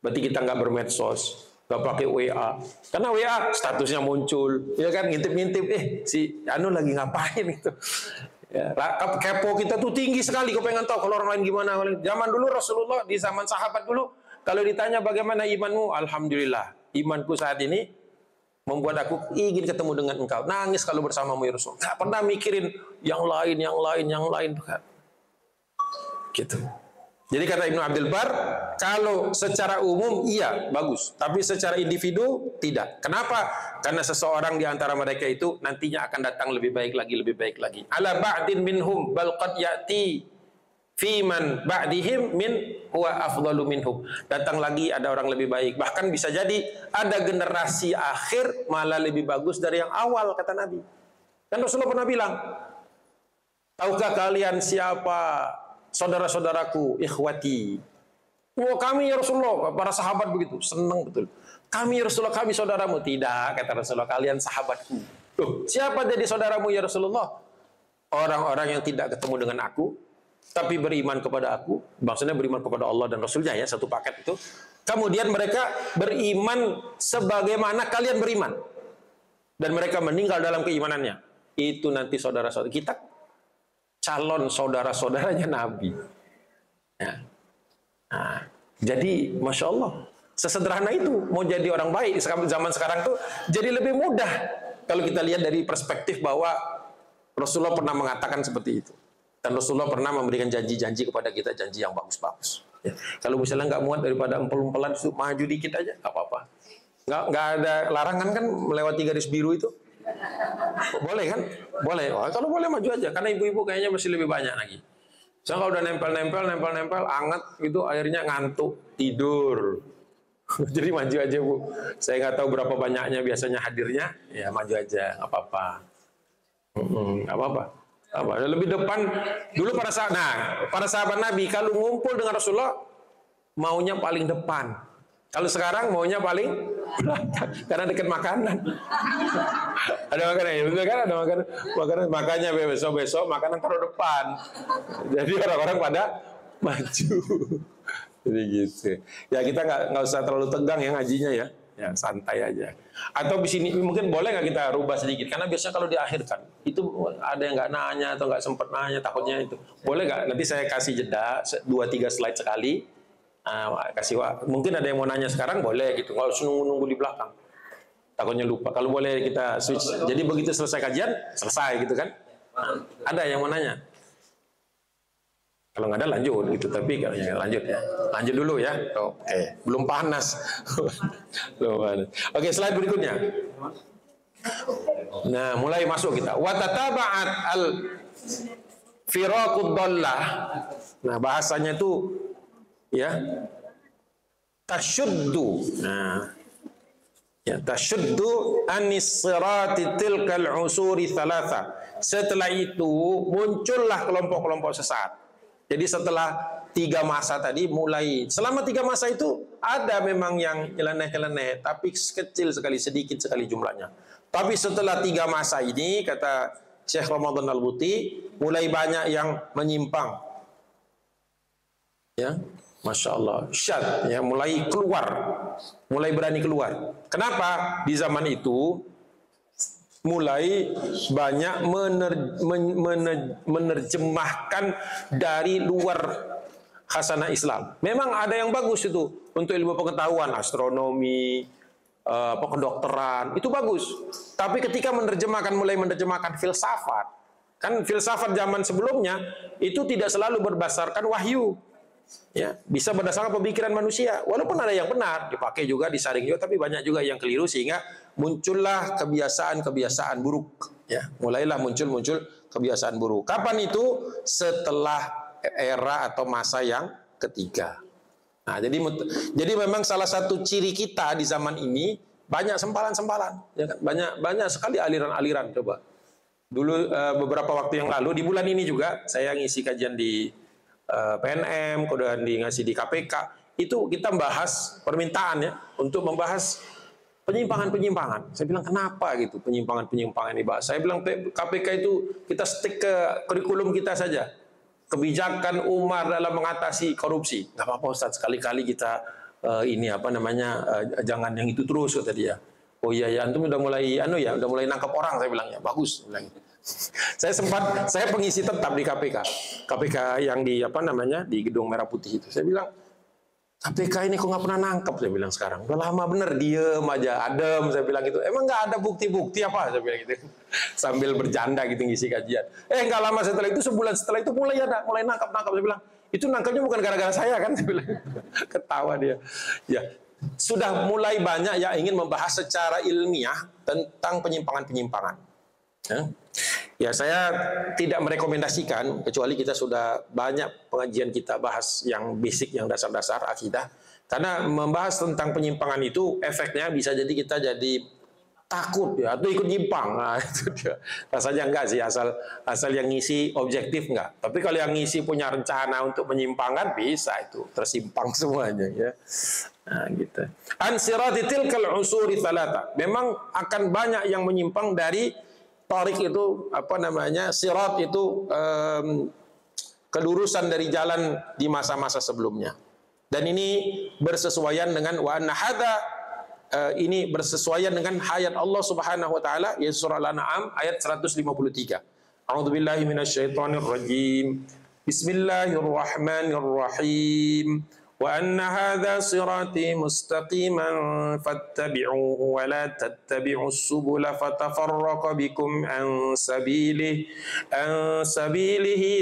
Berarti kita nggak bermedsos, nggak pakai WA. Karena WA statusnya muncul, ya kan? Ngintip-ngintip, si Anu lagi ngapain itu? Ya, kepo kita tuh tinggi sekali. Kau pengen tahu kalau orang lain gimana? Zaman dulu Rasulullah, di zaman sahabat dulu, kalau ditanya bagaimana imanmu, alhamdulillah, imanku saat ini membuat aku ingin ketemu dengan engkau. Nangis kalau bersamamu ya Rasul. Gak pernah mikirin yang lain. Gitu. Jadi kata Ibnu Abdul Bar, kalau secara umum iya bagus, tapi secara individu tidak. Kenapa? Karena seseorang di antara mereka itu nantinya akan datang lebih baik lagi. Ala ba'din minhum bal qad ya'ti fi man ba'dihim min huwa afdalu minhum. Datang lagi ada orang lebih baik. Bahkan bisa jadi ada generasi akhir malah lebih bagus dari yang awal, kata Nabi. Kan Rasulullah pernah bilang, tahukah kalian siapa saudara-saudaraku, ikhwati? Oh, kami ya Rasulullah. Para sahabat begitu, senang betul. Kami ya Rasulullah, kami saudaramu. Tidak, kata Rasulullah, kalian sahabatku. Loh, siapa jadi saudaramu ya Rasulullah? Orang-orang yang tidak ketemu dengan aku, tapi beriman kepada aku, maksudnya beriman kepada Allah dan Rasulnya ya, satu paket itu. Kemudian mereka beriman sebagaimana kalian beriman. Dan mereka meninggal dalam keimanannya. Itu nanti saudara-saudara kita, calon saudara-saudaranya Nabi. Ya. Nah, jadi Masya Allah, sesederhana itu mau jadi orang baik zaman sekarang tuh jadi lebih mudah. Kalau kita lihat dari perspektif bahwa Rasulullah pernah mengatakan seperti itu. Dan Rasulullah pernah memberikan janji-janji kepada kita, janji yang bagus-bagus. Ya. Kalau misalnya nggak muat daripada empel-empelan, maju dikit aja, nggak apa-apa. Nggak ada larangan kan melewati garis biru itu? Boleh kan? Boleh. Wah, kalau boleh maju aja, karena ibu-ibu kayaknya masih lebih banyak lagi. Soalnya kalau udah nempel, anget gitu, akhirnya ngantuk, tidur. Jadi maju aja Bu. Saya nggak tahu berapa banyaknya biasanya hadirnya, ya maju aja, nggak apa-apa. Nggak apa-apa. Lebih depan dulu para sahabat Nabi kalau ngumpul dengan Rasulullah maunya paling depan. Kalau sekarang maunya paling belakang karena dekat makanan. Ada makanan ya, betul kan? Ada makanan makanya besok makanan taruh depan. Jadi orang-orang pada maju. Jadi gitu. Ya kita nggak usah terlalu tegang ya ngajinya ya. Ya santai aja. Atau di sini mungkin boleh nggak kita rubah sedikit? Karena biasanya kalau diakhirkan itu ada yang nggak nanya atau nggak sempat nanya, takutnya itu. Boleh nggak? Nanti saya kasih jeda 2-3 slide sekali. Mungkin ada yang mau nanya sekarang boleh gitu. Kalau nunggu di belakang, takutnya lupa. Kalau boleh kita switch. Jadi begitu selesai kajian selesai gitu kan? Ada yang mau nanya? Kalau nggak ada lanjut gitu, tapi kalau ya lanjut ya, lanjut dulu ya. Oke, belum panas. Oke, slide berikutnya. Nah, mulai masuk kita. Wa tataba'at al firaqud dhallah. Nah, bahasanya itu ya tasyuddu. Nah, ya tasyuddu anis sirati tilkal usuri thalatha. Setelah itu muncullah kelompok-kelompok sesat. Jadi setelah 3 masa tadi mulai, selama 3 masa itu ada memang yang nyeleneh-nyeleneh, tapi kecil sekali, sedikit sekali jumlahnya. Tapi setelah 3 masa ini, kata Syekh Ramadan Al-Buti, mulai banyak yang menyimpang. Ya, Masya Allah, syad, ya, mulai keluar, mulai berani keluar. Kenapa? Di zaman itu, mulai banyak menerjemahkan dari luar khasanah Islam. Memang ada yang bagus itu untuk ilmu pengetahuan, astronomi, kedokteran, itu bagus. Tapi ketika mulai menerjemahkan filsafat, kan filsafat zaman sebelumnya itu tidak selalu berdasarkan wahyu. Ya, bisa berdasarkan pemikiran manusia. Walaupun ada yang benar, dipakai juga, disaring juga, tapi banyak juga yang keliru sehingga muncullah kebiasaan-kebiasaan buruk. Ya, mulailah muncul kebiasaan buruk. Kapan itu? Setelah era atau masa yang ketiga. Nah, jadi memang salah satu ciri kita di zaman ini banyak sempalan-sempalan, ya kan? Banyak sekali aliran-aliran. Coba dulu beberapa waktu yang lalu di bulan ini juga saya ngisi kajian di PNM, kemudian ngasih di KPK. Itu kita bahas permintaan ya untuk membahas penyimpangan-penyimpangan. Saya bilang kenapa gitu penyimpangan-penyimpangan ini bahas. Saya bilang KPK itu kita stick ke kurikulum kita saja. Kebijakan Umar dalam mengatasi korupsi. Nggak apa-apa Ustaz, sekali-kali kita jangan yang itu terus kata dia. Oh iya ya, antum udah mulai udah mulai nangkap orang, saya bilang ya. Bagus, saya bilang. Saya pengisi tetap di KPK. KPK yang di di Gedung Merah Putih itu. Saya bilang KPK ini kok nggak pernah nangkep, saya bilang sekarang. Udah lama bener, diem aja, adem, saya bilang gitu. Emang nggak ada bukti-bukti apa, saya bilang gitu. Sambil bercanda gitu ngisi kajian. Nggak lama setelah itu, sebulan setelah itu mulai nangkap, saya bilang. Itu nangkapnya bukan gara-gara saya kan, saya bilang. Ketawa dia. Ya, sudah mulai banyak yang ingin membahas secara ilmiah tentang penyimpangan-penyimpangan. Ya, saya tidak merekomendasikan, kecuali kita sudah banyak pengajian kita bahas yang basic, yang dasar-dasar akidah. Karena membahas tentang penyimpangan itu efeknya bisa jadi kita jadi takut ya, atau ikut nyimpang. Nah, itu dia. Rasanya enggak sih, asal yang ngisi objektif enggak. Tapi kalau yang ngisi punya rencana untuk menyimpangkan, bisa itu tersimpang semuanya ya. Nah, gitu. An sirati tilkal usuri thalatha. Memang akan banyak yang menyimpang dari tarik itu, sirat itu kelurusan dari jalan di masa-masa sebelumnya. Dan ini bersesuaian dengan wa anna hadza, ini bersesuaian dengan ayat Allah Subhanahu wa taala yaitu surah Al-An'am ayat 153. A'udzubillahi minasyaitonir rajim. Bismillahirrahmanirrahim. Wa anna hadza sirati mustaqiman fattabi'uhu wa la tattabi'us subula fatafarraqa bikum an sabilihi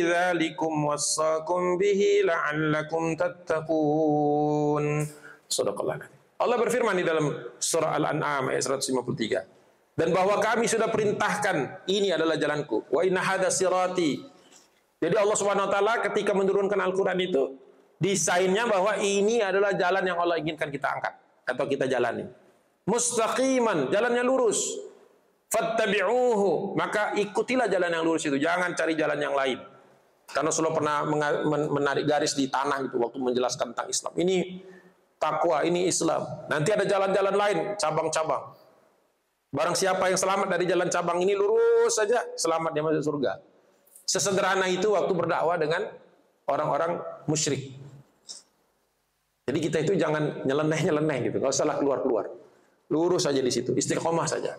dzalikum wassaqum bihi la'allakum tattaqun. Shadaqallah. Allah berfirman di dalam surah Al-An'am ayat 153. Dan bahwa kami sudah perintahkan, ini adalah jalanku. Wa inna hadza sirati. Jadi Allah Subhanahu wa taala ketika menurunkan Al-Qur'an itu desainnya bahwa ini adalah jalan yang Allah inginkan kita angkat atau kita jalani. Mustaqiman, jalannya lurus. Fattabi'uhu, maka ikutilah jalan yang lurus itu, jangan cari jalan yang lain. Karena Rasulullah pernah menarik garis di tanah itu waktu menjelaskan tentang Islam. Ini takwa, ini Islam. Nanti ada jalan-jalan lain, cabang-cabang. Barang siapa yang selamat dari jalan cabang ini lurus saja, selamat dia masuk surga. Sesederhana itu waktu berdakwah dengan orang-orang musyrik. Jadi kita itu jangan nyeleneh gitu, nggak usah keluar-keluar. Lurus saja di situ, istiqomah saja.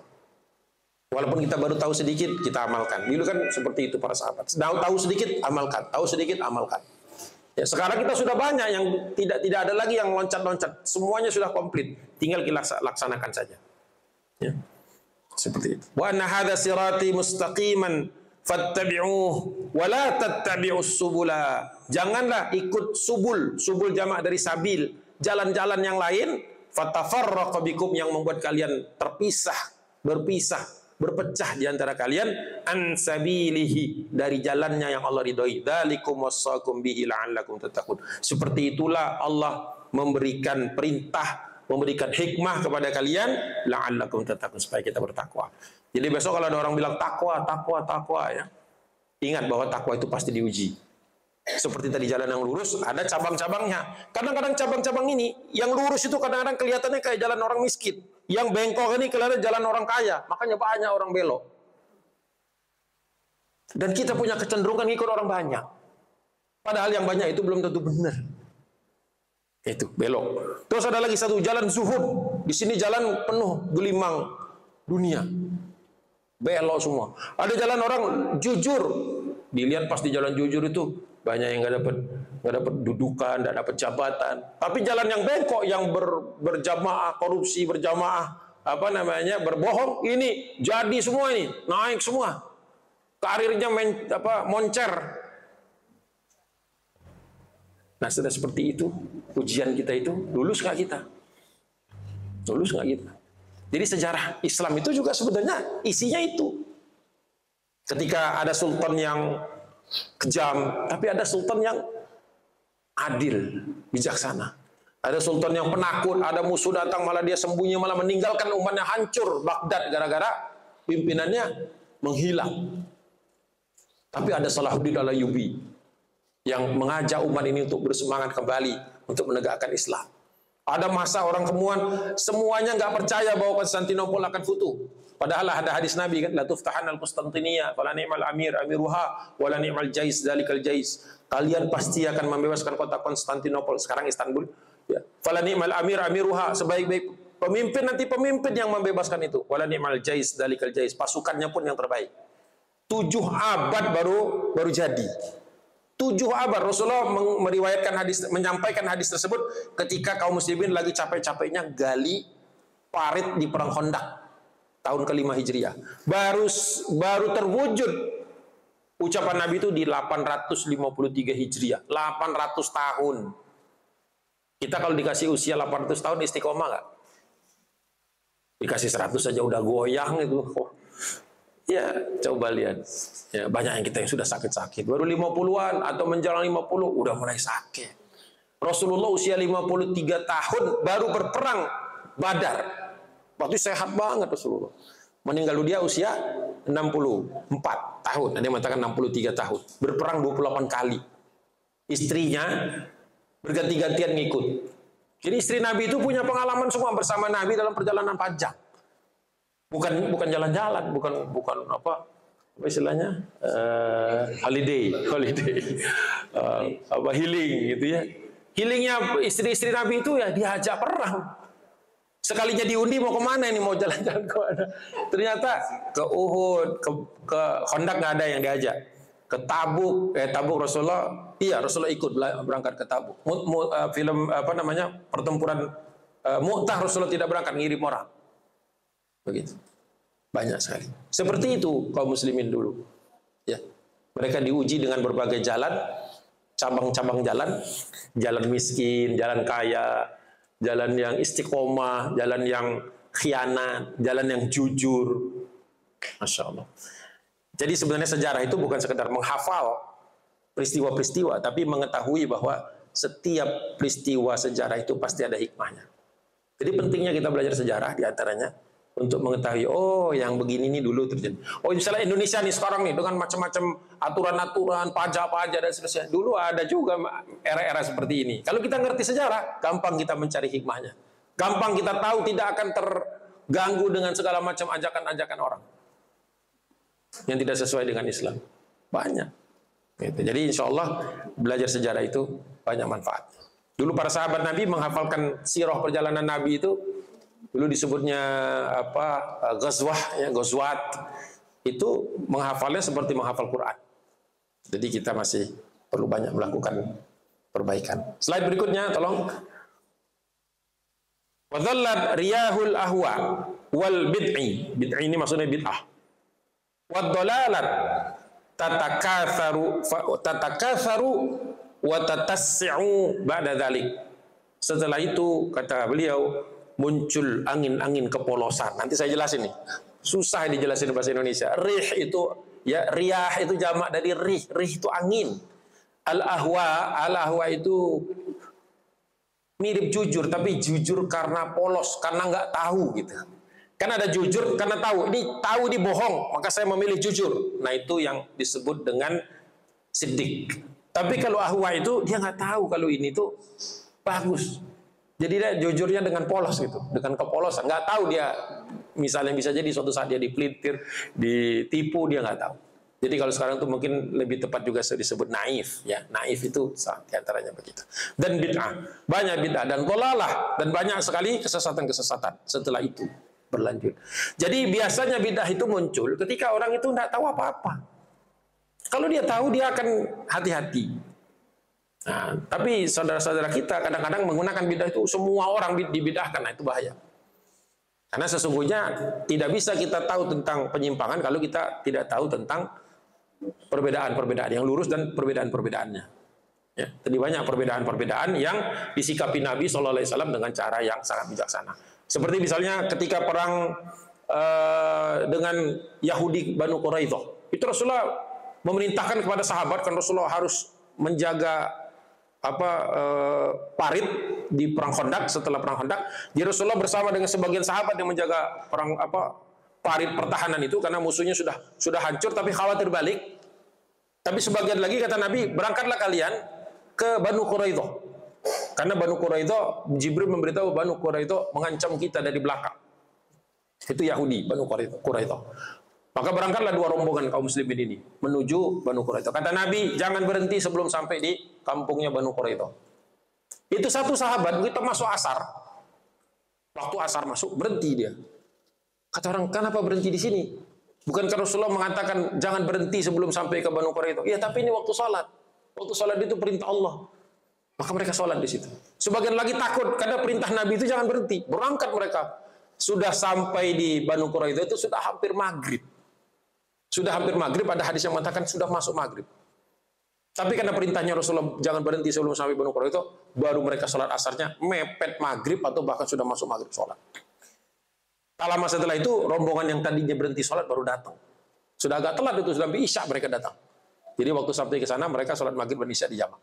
Walaupun kita baru tahu sedikit, kita amalkan. Dulu kan seperti itu para sahabat. Tahu sedikit, amalkan. Tahu sedikit, amalkan. Ya, sekarang kita sudah banyak yang tidak ada lagi yang loncat-loncat. Semuanya sudah komplit. Tinggal kita laksanakan saja. Ya. Seperti itu. Wa anna hadza sirati mustaqiman fattabi'uhu wa la tattabi'us subula. Janganlah ikut subul jamak dari sabil, jalan-jalan yang lain, fatafarraqa bikum, yang membuat kalian berpecah di antara kalian, an sabilihi, dari jalannya yang Allah ridhoi. Dzalikum wassaqum bihi la'allakum tattaqun. Seperti itulah Allah memberikan perintah, memberikan hikmah kepada kalian, la'allakum tattaqun, supaya kita bertakwa. Jadi besok kalau ada orang bilang takwa ya, ingat bahwa takwa itu pasti diuji. Seperti tadi jalan yang lurus, ada cabang-cabangnya. Kadang-kadang cabang-cabang ini, yang lurus itu kadang-kadang kelihatannya kayak jalan orang miskin. Yang bengkok ini kelihatan jalan orang kaya. Makanya banyak orang belok. Dan kita punya kecenderungan ikut orang banyak. Padahal yang banyak itu belum tentu benar. Itu belok. Terus ada lagi satu jalan zuhud. Di sini jalan penuh gelimang dunia. Belok semua. Ada jalan orang jujur. Dilihat pas di jalan jujur itu banyak yang nggak dapat dudukan, nggak dapat jabatan. Tapi jalan yang bengkok, yang berjamaah korupsi, berjamaah berbohong, ini jadi semua, ini naik semua, karirnya moncer. Nah, sudah seperti itu ujian kita itu, lulus nggak kita? Lulus nggak kita? Jadi sejarah Islam itu juga sebenarnya isinya itu. Ketika ada sultan yang kejam, tapi ada sultan yang adil, bijaksana. Ada sultan yang penakut, ada musuh datang malah dia sembunyi, malah meninggalkan umatnya hancur Baghdad gara-gara pimpinannya menghilang. Tapi ada Salahuddin Al-Ayyubi yang mengajak umat ini untuk bersemangat kembali untuk menegakkan Islam. Ada masa orang kemuan semuanya nggak percaya bahwa Konstantinopel akan futuh. Padahal ada hadis Nabi kan, la tuftahan al-Qustantiniyah fala ni'mal amir amiruha wala ni'mal jais dzalikal jais. Kalian pasti akan membebaskan kota Konstantinopel, sekarang Istanbul. Ya. Fala ni'mal amir amiruha, sebaik-baik pemimpin nanti pemimpin yang membebaskan itu. Wala ni'mal jais dzalikal jais, pasukannya pun yang terbaik. 7 abad baru jadi. 7 abad Rasulullah meriwayatkan hadis, menyampaikan hadis tersebut ketika kaum muslimin lagi capek-capeknya gali parit di perang Khandaq tahun ke-5 Hijriah. Baru terwujud ucapan Nabi itu di 853 Hijriah. 800 tahun. Kita kalau dikasih usia 800 tahun istiqomah nggak? Dikasih 100 saja udah goyang itu. Ya, coba lihat. Ya, banyak yang kita yang sudah sakit-sakit. Baru 50-an atau menjelang 50 udah mulai sakit. Rasulullah usia 53 tahun baru berperang Badar. Waktu sehat banget Rasulullah. Meninggal dunia usia 64 tahun. Ada yang mengatakan 63 tahun. Berperang 28 kali. Istrinya berganti-gantian ngikut. Jadi istri Nabi itu punya pengalaman semua bersama Nabi dalam perjalanan panjang. Bukan jalan-jalan, bukan apa istilahnya holiday, healing gitu ya. Healingnya istri-istri Nabi itu ya diajak perang. Sekalinya diundi mau kemana ini, mau jalan-jalan kemana? Ternyata ke Uhud, ke Khandaq nggak ada yang diajak. Ke Tabuk, Rasulullah, iya Rasulullah ikut berangkat ke Tabuk. Film apa namanya pertempuran Mu'tah Rasulullah tidak berangkat, ngirim orang. Begitu. Banyak sekali. Seperti itu kaum muslimin dulu. Ya. Mereka diuji dengan berbagai jalan, cabang-cabang jalan, jalan miskin, jalan kaya, jalan yang istiqomah, jalan yang khianat, jalan yang jujur. Masya Allah. Jadi sebenarnya sejarah itu bukan sekedar menghafal peristiwa-peristiwa, tapi mengetahui bahwa setiap peristiwa sejarah itu pasti ada hikmahnya. Jadi pentingnya kita belajar sejarah diantaranya untuk mengetahui, oh yang begini ini dulu terjadi. Oh misalnya Indonesia nih sekarang nih dengan macam-macam aturan-aturan, pajak-pajak dan seterusnya. Dulu ada juga era-era seperti ini. Kalau kita ngerti sejarah, gampang kita mencari hikmahnya. Gampang kita tahu tidak akan terganggu dengan segala macam ajakan-ajakan orang yang tidak sesuai dengan Islam. Banyak. Gitu. Jadi insya Allah belajar sejarah itu banyak manfaat. Dulu para sahabat Nabi menghafalkan sirah perjalanan Nabi itu, dulu disebutnya apa, ghazwah, ya, ghazwat, itu menghafalnya seperti menghafal Quran. Jadi kita masih perlu banyak melakukan perbaikan. Slide berikutnya, tolong. Wadhallat riyahul ahwa wal bid'i. Bid'i ini maksudnya bid'ah. Wadhalalat tatakatharu wa tatassi'u ba'da dzalik. Setelah itu kata beliau muncul angin-angin kepolosan. Nanti saya jelasin nih. Susah dijelasin bahasa Indonesia. Rih itu ya, riyah itu jamak dari rih. Rih itu angin. Al-ahwa itu mirip jujur, tapi jujur karena polos, karena nggak tahu gitu. Kan ada jujur karena tahu. Ini tahu ini bohong, maka saya memilih jujur. Nah itu yang disebut dengan siddiq. Tapi kalau ahwa itu dia nggak tahu kalau ini tuh bagus. Jadi dia jujurnya dengan polos gitu, dengan kepolosan. Nggak tahu dia, misalnya bisa jadi suatu saat dia dipelintir, ditipu, dia nggak tahu. Jadi kalau sekarang tuh mungkin lebih tepat juga disebut naif, ya. Naif itu diantaranya begitu. Dan bid'ah, banyak bid'ah dan dhalalah, dan banyak sekali kesesatan-kesesatan setelah itu berlanjut. Jadi biasanya bid'ah itu muncul ketika orang itu nggak tahu apa-apa. Kalau dia tahu, dia akan hati-hati. Nah, tapi saudara-saudara kita kadang-kadang menggunakan bid'ah itu semua orang dibid'ahkan, nah itu bahaya. Karena sesungguhnya tidak bisa kita tahu tentang penyimpangan kalau kita tidak tahu tentang perbedaan-perbedaan yang lurus dan perbedaan-perbedaannya. Ya, jadi banyak perbedaan-perbedaan yang disikapi Nabi SAW dengan cara yang sangat bijaksana. Seperti misalnya ketika perang dengan Yahudi Banu Quraidah, Itu Rasulullah memerintahkan kepada sahabat, kan Rasulullah harus menjaga parit di perang Khandaq. Setelah perang Khandaq, jadi Rasulullah bersama dengan sebagian sahabat yang menjaga parit pertahanan itu, karena musuhnya sudah hancur tapi khawatir balik. Tapi sebagian lagi kata Nabi, berangkatlah kalian ke Banu Quraidah, karena Banu Quraidah, Jibril memberitahu Banu Quraidah mengancam kita dari belakang. Itu Yahudi, Banu Quraidah. Maka berangkatlah dua rombongan kaum muslimin ini menuju Banu Quraidah. Kata Nabi, jangan berhenti sebelum sampai di kampungnya Banu Quraidah. Itu satu sahabat, kita masuk asar. Waktu asar masuk, berhenti dia. Kata orang, kenapa berhenti di sini? Bukankah Rasulullah mengatakan jangan berhenti sebelum sampai ke Banu Quraidah? Iya, tapi ini waktu sholat. Waktu sholat itu perintah Allah. Maka mereka sholat di situ. Sebagian lagi takut karena perintah Nabi itu jangan berhenti. Berangkat mereka. Sudah sampai di Banu Quraidah itu sudah hampir maghrib. Sudah hampir maghrib, ada hadis yang mengatakan sudah masuk maghrib. Tapi karena perintahnya Rasulullah jangan berhenti sebelum sampai Banu Quraidah, baru mereka sholat asarnya mepet maghrib atau bahkan sudah masuk maghrib sholat. Tak lama setelah itu, rombongan yang tadinya berhenti sholat baru datang. Sudah agak telat itu, sudah sampai Isya mereka datang. Jadi waktu sampai ke sana, mereka sholat maghrib dan Isya di jamak.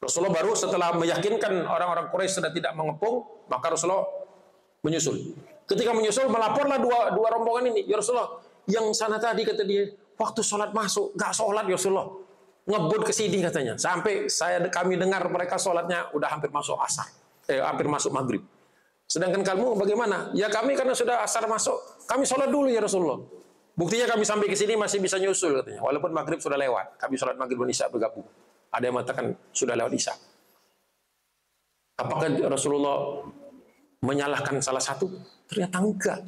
Rasulullah baru setelah meyakinkan orang-orang Quraisy sudah tidak mengepung, maka Rasulullah menyusul. Ketika menyusul, melaporlah dua rombongan ini. Ya Rasulullah, yang sana tadi kata dia, waktu sholat masuk, gak sholat ya Rasulullah. Ngebut ke sini katanya. Sampai kami dengar mereka sholatnya udah hampir masuk asar. Hampir masuk maghrib. Sedangkan kamu bagaimana? Ya kami karena sudah asar masuk, kami sholat dulu ya Rasulullah. Buktinya kami sampai ke sini masih bisa nyusul katanya. Walaupun maghrib sudah lewat, kami sholat maghrib dan Isya bergabung. Ada yang mengatakan sudah lewat Isya. Apakah Rasulullah menyalahkan salah satu? Ternyata enggak.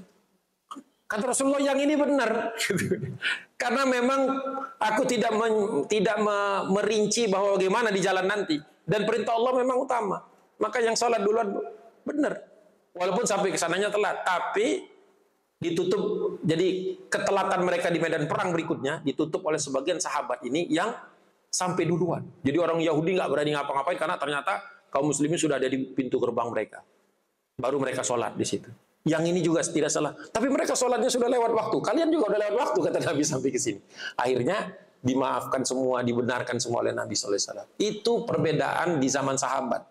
Kata Rasulullah yang ini benar. Karena memang aku tidak merinci bahwa bagaimana di jalan nanti. Dan perintah Allah memang utama. Maka yang sholat duluan benar. Walaupun sampai ke sananya telat, tapi ditutup. Jadi ketelatan mereka di medan perang berikutnya ditutup oleh sebagian sahabat ini yang sampai duluan. Jadi orang Yahudi nggak berani ngapa-ngapain karena ternyata kaum muslimin sudah ada di pintu gerbang mereka. Baru mereka sholat di situ. Yang ini juga tidak salah. Tapi mereka sholatnya sudah lewat waktu. Kalian juga udah lewat waktu, kata Nabi sampai ke sini. Akhirnya dimaafkan semua, dibenarkan semua oleh Nabi SAW. Itu perbedaan di zaman sahabat.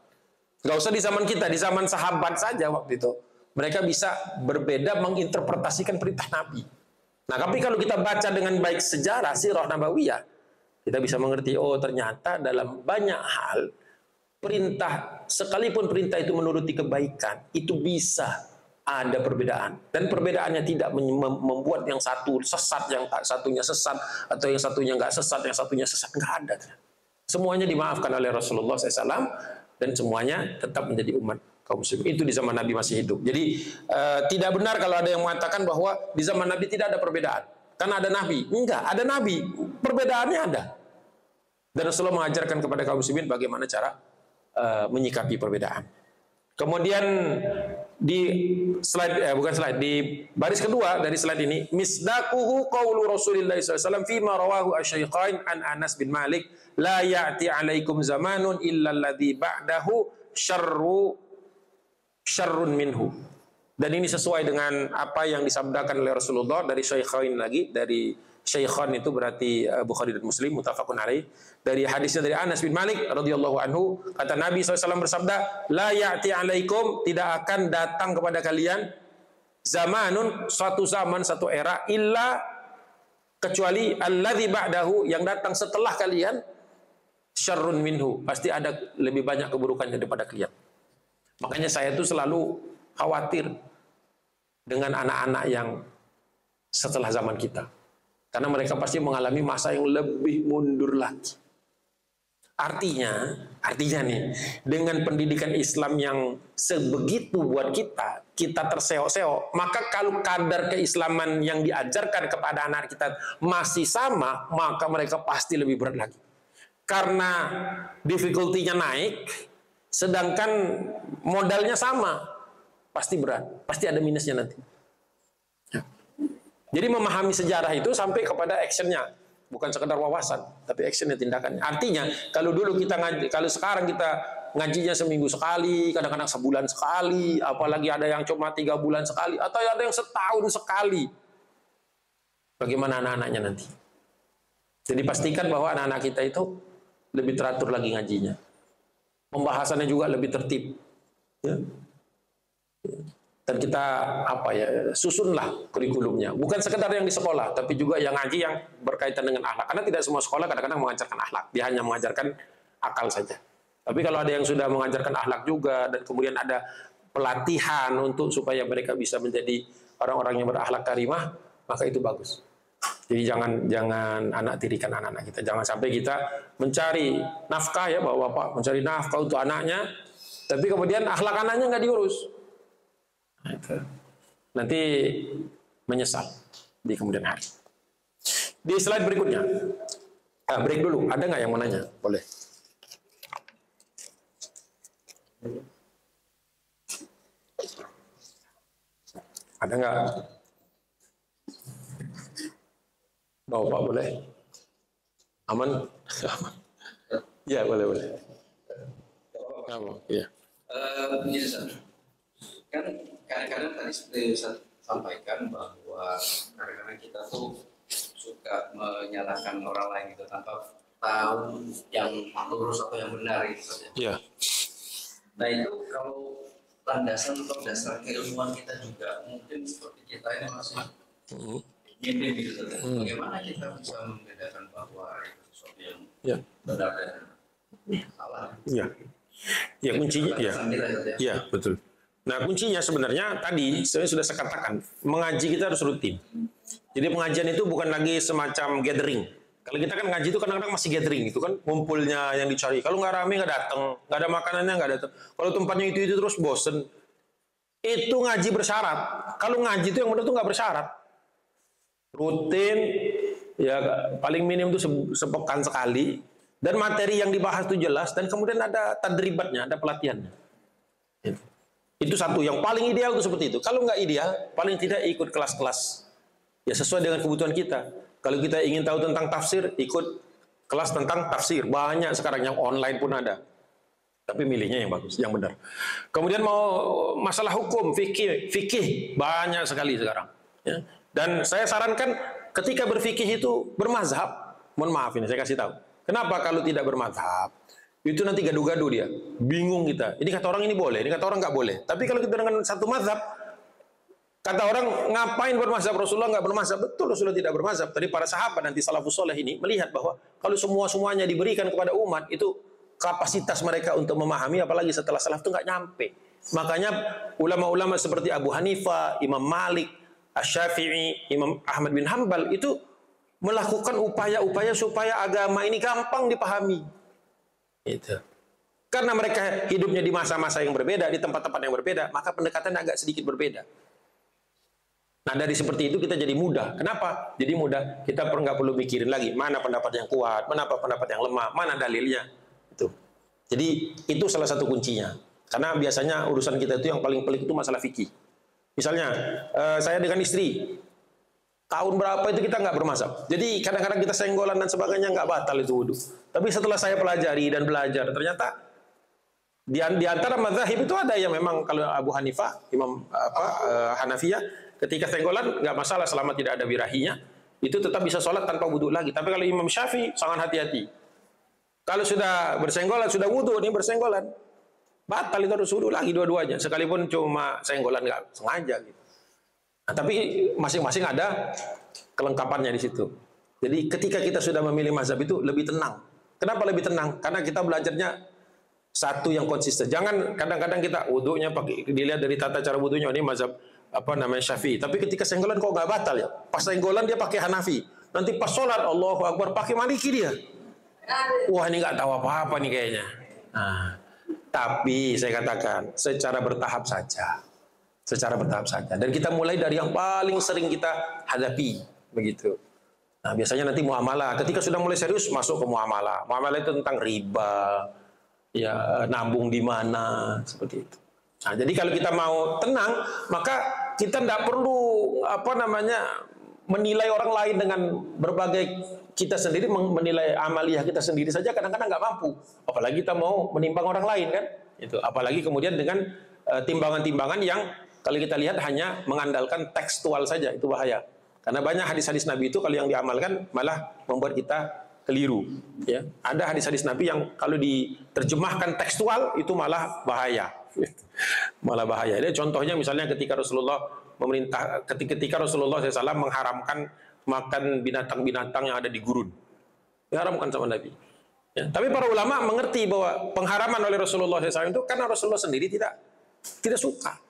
Gak usah di zaman kita, di zaman sahabat saja waktu itu. Mereka bisa berbeda menginterpretasikan perintah Nabi. Nah, tapi kalau kita baca dengan baik sejarah, sirah nabawiyah, kita bisa mengerti, oh ternyata dalam banyak hal, perintah, sekalipun perintah itu menuruti kebaikan, itu bisa ada perbedaan. Dan perbedaannya tidak membuat yang satu sesat, yang satunya sesat, atau yang satunya nggak sesat, yang satunya sesat. Nggak ada. Semuanya dimaafkan oleh Rasulullah SAW, dan semuanya tetap menjadi umat kaum muslimin. Itu di zaman Nabi masih hidup. Jadi tidak benar kalau ada yang mengatakan bahwa di zaman Nabi tidak ada perbedaan. Karena ada Nabi. Enggak, ada Nabi. Perbedaannya ada. Dan Rasulullah mengajarkan kepada kaum muslimin bagaimana cara menyikapi perbedaan. Kemudian di slide di baris kedua dari slide ini, misdaquhu qaulu Rasulillah SAW fima rawahu asy-syaikhain an Anas bin Malik, la ya'ti 'alaikum zamanun illa alladhi ba'dahu syarrun minhu. Dan ini sesuai dengan apa yang disabdakan oleh Rasulullah dari syaikhain lagi, dari Syaikhan itu berarti Bukhari dan Muslim, muttafaqun alaih. Dari hadisnya dari Anas bin Malik radhiyallahu anhu, kata Nabi SAW bersabda, la ya'ti alaikum, tidak akan datang kepada kalian zamanun, suatu zaman, satu era, illa, kecuali alladzi ba'dahu, yang datang setelah kalian, syarrun minhu, pasti ada lebih banyak keburukannya daripada kalian. Makanya saya itu selalu khawatir dengan anak-anak yang setelah zaman kita. Karena mereka pasti mengalami masa yang lebih mundur lagi. Artinya nih, dengan pendidikan Islam yang sebegitu buat kita terseok-seok, maka kalau kadar keislaman yang diajarkan kepada anak kita masih sama, maka mereka pasti lebih berat lagi. Karena difficulty-nya naik, sedangkan modalnya sama, pasti berat, pasti ada minusnya nanti. Jadi memahami sejarah itu sampai kepada actionnya, bukan sekedar wawasan, tapi actionnya, tindakannya. Artinya kalau dulu kita ngaji, kalau sekarang kita ngajinya seminggu sekali, kadang-kadang sebulan sekali, apalagi ada yang cuma 3 bulan sekali, atau ada yang setahun sekali. bagaimana anak-anaknya nanti. Jadi pastikan bahwa anak-anak kita itu lebih teratur lagi ngajinya. Pembahasannya juga lebih tertib. Ya. Dan kita susunlah kurikulumnya. Bukan sekedar yang di sekolah, tapi juga yang ngaji yang berkaitan dengan akhlak. Karena tidak semua sekolah kadang-kadang mengajarkan akhlak. Dia hanya mengajarkan akal saja. Tapi kalau ada yang sudah mengajarkan akhlak juga, dan kemudian ada pelatihan untuk supaya mereka bisa menjadi orang-orang yang berakhlak karimah, maka itu bagus. Jadi jangan anak tirikan anak-anak kita. Jangan sampai kita mencari nafkah ya, bapak-bapak mencari nafkah untuk anaknya, tapi kemudian akhlak anaknya nggak diurus. Nanti menyesal di kemudian hari. Di slide berikutnya, break dulu. Ada nggak yang mau nanya? Boleh. Ada nggak? Bapak boleh? Aman? Ya boleh. Kamu, ya. Kan kadang-kadang tadi seperti saya sampaikan bahwa kadang-kadang kita tuh suka menyalahkan orang lain gitu tanpa tahu yang lurus atau yang benar gitu saja. Ya. Nah itu kalau landasan atau dasar keilmuan kita juga mungkin seperti kita ini masih minim gitu saja. Bagaimana kita bisa membedakan bahwa itu sesuatu yang benar dan salah? Ya. Ya kuncinya ya. Ya betul. Nah kuncinya sebenarnya tadi saya sudah katakan, mengaji kita harus rutin. Jadi pengajian itu bukan lagi semacam gathering. Kalau kita kan ngaji itu kadang-kadang masih gathering, itu kan ngumpulnya yang dicari. Kalau nggak rame nggak datang, nggak ada makanannya nggak datang. Kalau tempatnya itu terus bosen. Itu ngaji bersyarat. Kalau ngaji itu yang benar itu nggak bersyarat. Rutin, ya paling minim itu sepekan sekali. Dan materi yang dibahas itu jelas, dan kemudian ada tadribatnya, ada pelatihannya. Itu satu, yang paling ideal itu seperti itu. Kalau nggak ideal, paling tidak ikut kelas-kelas. Ya sesuai dengan kebutuhan kita. Kalau kita ingin tahu tentang tafsir, ikut kelas tentang tafsir. Banyak sekarang yang online pun ada. Tapi milihnya yang bagus, yang benar. Kemudian mau masalah hukum, fikih banyak sekali sekarang. Ya. Dan saya sarankan ketika berfikih itu bermazhab. Mohon maaf ini saya kasih tahu. Kenapa kalau tidak bermazhab? Itu nanti gaduh-gaduh dia, bingung kita. Ini kata orang ini boleh, ini kata orang nggak boleh. Tapi kalau kita dengan satu mazhab, kata orang ngapain bermazhab, Rasulullah nggak bermazhab. Betul Rasulullah tidak bermazhab. Tadi para sahabat nanti salafus soleh ini melihat bahwa kalau semuanya diberikan kepada umat, itu kapasitas mereka untuk memahami, apalagi setelah salaf itu nggak nyampe. Makanya ulama-ulama seperti Abu Hanifah, Imam Malik, Asy-Syafi'i, Imam Ahmad bin Hanbal itu melakukan upaya-upaya supaya agama ini gampang dipahami. Itu. Karena mereka hidupnya di masa-masa yang berbeda, di tempat-tempat yang berbeda, maka pendekatannya agak sedikit berbeda. Nah dari seperti itu kita jadi mudah. Kenapa? Jadi mudah. Kita nggak perlu mikirin lagi mana pendapat yang kuat, mana pendapat yang lemah, mana dalilnya. Itu. Jadi itu salah satu kuncinya. Karena biasanya urusan kita itu yang paling pelik itu masalah fikih. Misalnya saya dengan istri. Tahun berapa itu kita nggak bermazhab. Jadi kadang-kadang kita senggolan dan sebagainya nggak batal itu wudu. Tapi setelah saya pelajari dan belajar, ternyata di antara mazhab itu ada yang memang kalau Abu Hanifah, Imam Hanafiyah, ketika senggolan nggak masalah selama tidak ada birahinya, itu tetap bisa sholat tanpa wudu lagi. Tapi kalau Imam Syafi'i sangat hati-hati. Kalau sudah bersenggolan, sudah wudu, ini bersenggolan, batal itu harus wudu lagi dua-duanya. Sekalipun cuma senggolan nggak sengaja gitu. Nah, tapi masing-masing ada kelengkapannya di situ. Jadi ketika kita sudah memilih mazhab itu lebih tenang. Kenapa lebih tenang? Karena kita belajarnya satu yang konsisten. Jangan kadang-kadang kita wudunya pakai dilihat dari tata cara wudunya ini mazhab Syafi'i. Tapi ketika senggolan kok nggak batal ya? Pas senggolan dia pakai Hanafi. Nanti pas sholat Allahu Akbar pakai Maliki dia. Wah ini nggak tahu apa-apa nih kayaknya. Nah, tapi saya katakan secara bertahap saja. Secara bertahap saja. Dan kita mulai dari yang paling sering kita hadapi, begitu. Nah, biasanya nanti muamalah. Ketika sudah mulai serius, masuk ke muamalah. Muamalah itu tentang riba, ya nabung di mana, seperti itu. Nah, jadi kalau kita mau tenang, maka kita tidak perlu menilai orang lain dengan berbagai, kita sendiri menilai amaliyah kita sendiri saja kadang-kadang nggak mampu. Apalagi kita mau menimbang orang lain kan? Itu. Apalagi kemudian dengan timbangan-timbangan yang kalau kita lihat hanya mengandalkan tekstual saja, itu bahaya. Karena banyak hadis-hadis Nabi itu kalau yang diamalkan malah membuat kita keliru. Ya, ada hadis-hadis Nabi yang kalau diterjemahkan tekstual itu malah bahaya. Malah bahaya. Jadi contohnya misalnya ketika Rasulullah ketika Rasulullah SAW mengharamkan makan binatang-binatang yang ada di gurun, diharamkan sama Nabi. Ya, tapi para ulama mengerti bahwa pengharaman oleh Rasulullah SAW itu karena Rasulullah sendiri tidak suka.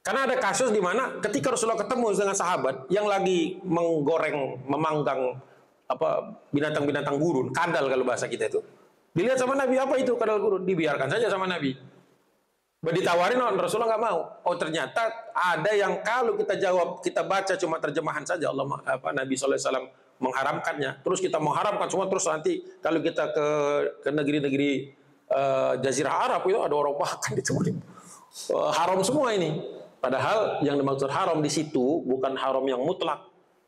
Karena ada kasus di mana ketika Rasulullah ketemu dengan sahabat yang lagi memanggang binatang-binatang gurun, kadal kalau bahasa kita itu. Dilihat sama Nabi, apa itu kadal gurun? Dibiarkan saja sama Nabi. Ditawarin, Rasulullah nggak mau. Oh, ternyata ada yang kalau kita jawab, kita baca cuma terjemahan saja Nabi SAW mengharamkannya. Terus kita mengharamkan semua, terus nanti kalau kita ke negeri-negeri Jazirah Arab itu ada orang makan itu haram semua ini. Padahal yang dimaksud haram di situ bukan haram yang mutlak,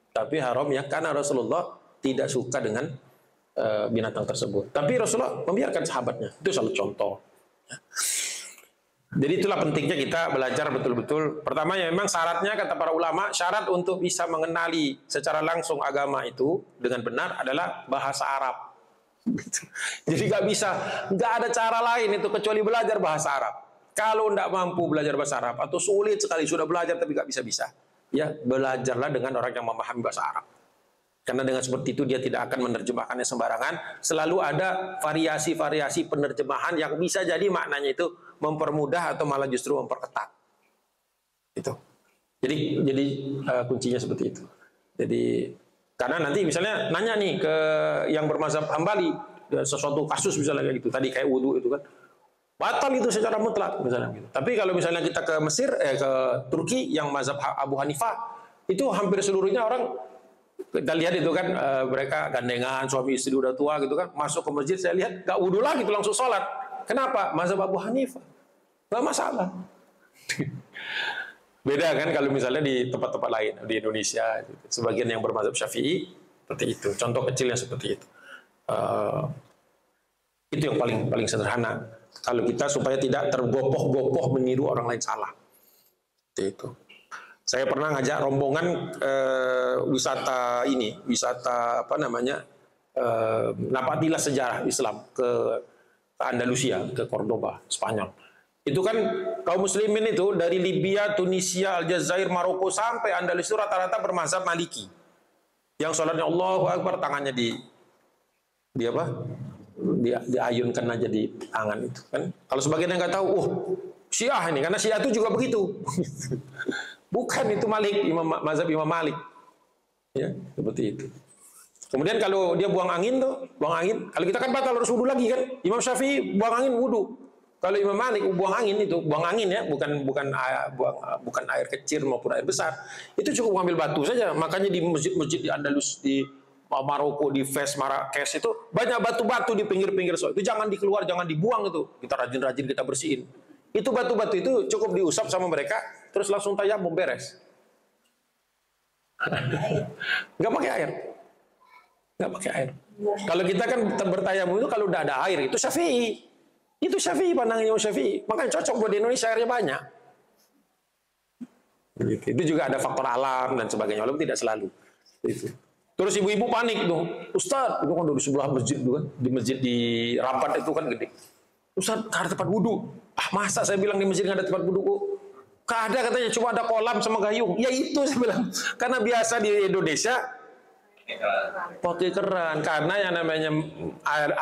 tapi haram yang karena Rasulullah tidak suka dengan binatang tersebut. Tapi Rasulullah membiarkan sahabatnya. Itu salah contoh. Jadi itulah pentingnya kita belajar betul-betul. Pertama ya memang syaratnya kata para ulama, syarat untuk bisa mengenali secara langsung agama itu dengan benar adalah bahasa Arab. Jadi nggak ada cara lain itu kecuali belajar bahasa Arab. Kalau tidak mampu belajar bahasa Arab atau sulit sekali sudah belajar tapi nggak bisa-bisa, ya belajarlah dengan orang yang memahami bahasa Arab. Karena dengan seperti itu dia tidak akan menerjemahkannya sembarangan. Selalu ada variasi-variasi penerjemahan yang bisa jadi maknanya itu mempermudah atau malah justru memperketat. Itu. Jadi kuncinya seperti itu. Jadi karena nanti misalnya nanya nih ke yang bermazhab Hambali sesuatu kasus misalnya kayak gitu. Tadi kayak wudu itu kan. Batal itu secara mutlak misalnya gitu. Tapi kalau misalnya kita ke Mesir ke Turki yang mazhab Abu Hanifah itu hampir seluruhnya orang kita lihat itu kan mereka gandengan suami istri udah tua gitu kan masuk ke masjid saya lihat gak wudu lagi itu langsung sholat. Kenapa? Mazhab Abu Hanifah gak masalah. Beda kan kalau misalnya di tempat-tempat lain di Indonesia gitu. Sebagian yang bermazhab Syafi'i seperti itu. Contoh kecilnya seperti itu. Itu yang paling sederhana. Kalau kita supaya tidak tergopoh-gopoh meniru orang lain salah. Itu. Saya pernah ngajak rombongan wisata napatilah sejarah Islam ke Andalusia, ke Cordoba, Spanyol. Itu kan kaum muslimin itu dari Libya, Tunisia, Aljazair, Maroko sampai Andalusia rata-rata bermazhab Maliki. Yang sholatnya Allahu Akbar tangannya diayunkan aja di tangan itu kan. Kalau sebagian yang nggak tahu, Syiah ini karena Syiah itu juga begitu. Bukan itu mazhab Imam Malik. Ya, seperti itu. Kemudian kalau dia buang angin. Kalau kita kan batal harus wudu lagi kan. Imam Syafi'i buang angin wudu. Kalau Imam Malik buang angin ya, bukan air kecil maupun air besar. Itu cukup mengambil batu saja. Makanya di masjid-masjid di Andalus, di Maroko, di Fes, Marrakesh itu banyak batu-batu di pinggir-pinggir soal. Itu jangan dikeluar, jangan dibuang itu. Kita rajin-rajin kita bersihin. Itu batu-batu itu cukup diusap sama mereka, terus langsung tayamum beres. Nggak pakai air. Nggak pakai air. Kalau kita kan bertayamum itu kalau udah ada air, itu Syafi'i. Itu Syafi'i, pandangannya Syafi'i. Makanya cocok buat di Indonesia, airnya banyak. Itu juga ada faktor alam dan sebagainya, walaupun tidak selalu. Itu. Terus ibu-ibu panik tuh, Ustaz, itu kan di sebelah masjid itu kan, di masjid di Rabat itu kan gede. Ustaz, nggak ada tempat wudhu. Masa saya bilang di masjid nggak ada tempat wudhu? Nggak ada katanya, cuma ada kolam sama gayung. Ya itu saya bilang, karena biasa di Indonesia pakai keran, karena yang namanya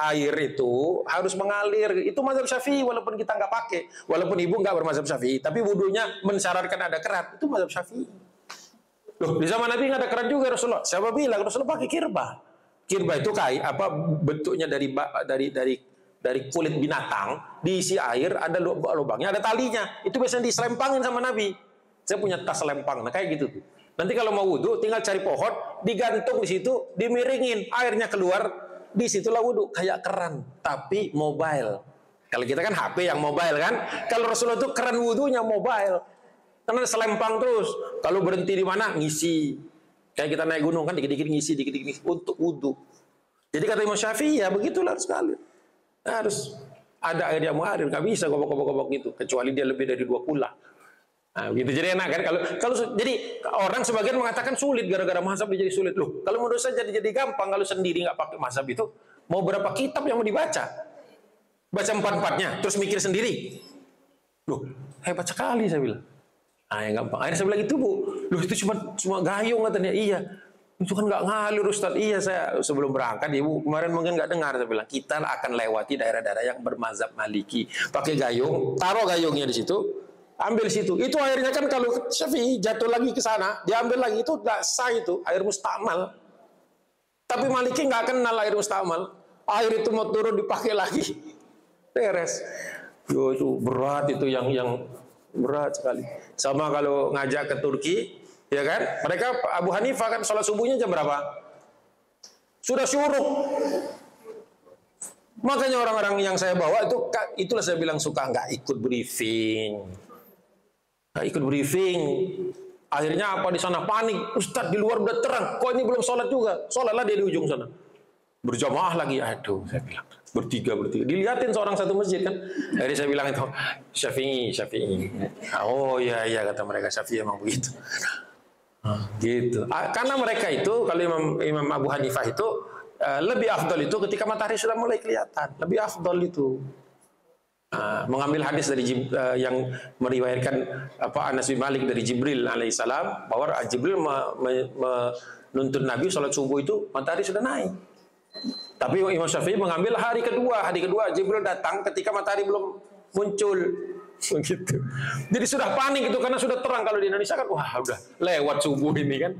air itu harus mengalir. Itu mazhab Syafi'i, walaupun kita nggak pakai, walaupun ibu nggak bermazhab Syafi'i, tapi wudhunya mensyaratkan ada keran. Itu mazhab Syafi'i. Loh, di zaman Nabi nggak ada keran juga Rasulullah. Siapa bilang Rasulullah pakai kirba? Kirba itu bentuknya dari kulit binatang, diisi air, ada lubangnya, ada talinya. Itu biasanya diselempangin sama Nabi. Saya punya tas selempang, nah kayak gitu tuh. Nanti kalau mau wudhu, tinggal cari pohon, digantung di situ, dimiringin, airnya keluar, di situlah wudhu. Kayak keran, tapi mobile. Kalau kita kan HP yang mobile kan, kalau Rasulullah itu keran wudhunya mobile. Karena selempang terus. Kalau berhenti di mana, ngisi. Kayak kita naik gunung kan, dikit-dikit ngisi untuk wudhu. Jadi kata Imam Syafi'i, ya begitulah sekali. Harus ada air yang mengalir, nggak bisa gobok-gobok gitu, kecuali dia lebih dari 2 kula. Nah, gitu jadi enak kan kalau jadi orang sebagian mengatakan sulit gara-gara mazhab jadi sulit loh. Kalau menurut saya jadi gampang kalau sendiri nggak pakai mazhab itu. Mau berapa kitab yang mau dibaca? Baca empat-empatnya, terus mikir sendiri. Loh, hebat sekali saya bilang. Nah, yang gampang. Akhirnya saya bilang itu Bu, loh itu cuma gayung katanya. Iya, itu kan nggak ngalur Ustaz. Iya saya sebelum berangkat Ibu kemarin mungkin nggak dengar saya bilang kita akan lewati daerah-daerah yang bermazhab Maliki. Pakai gayung, taruh gayungnya di situ. Ambil situ. Itu airnya kan kalau Syafi'i jatuh lagi ke sana, diambil lagi itu tidak sah itu, air mustamal. Tapi Maliki nggak kenal air mustamal. Air itu mau turun dipakai lagi. Beres. Yo, itu berat itu yang berat sekali. Sama kalau ngajak ke Turki, ya kan? Mereka Abu Hanifah kan sholat subuhnya jam berapa? Sudah syuruk. Makanya orang-orang yang saya bawa itulah saya bilang suka nggak ikut briefing. Nggak ikut briefing, akhirnya apa di sana panik, Ustadz di luar udah terang, kok ini belum sholat juga, sholatlah dia di ujung sana, berjamaah lagi, aduh saya bilang, bertiga, dilihatin seorang satu masjid kan, jadi saya bilang itu Syafi'i, oh iya kata mereka Syafi'i emang begitu, gitu, karena mereka itu kalau Imam Abu Hanifah itu lebih afdol itu ketika matahari sudah mulai kelihatan, lebih afdol itu. Mengambil hadis dari yang meriwayatkan Anas bin Malik dari Jibril alaihissalam bahwa Jibril menuntun Nabi sholat subuh itu matahari sudah naik. Tapi Imam Syafi'i mengambil hari kedua Jibril datang ketika matahari belum muncul, begitu. Jadi sudah panik itu karena sudah terang. Kalau di Indonesia kan wah udah lewat subuh ini kan.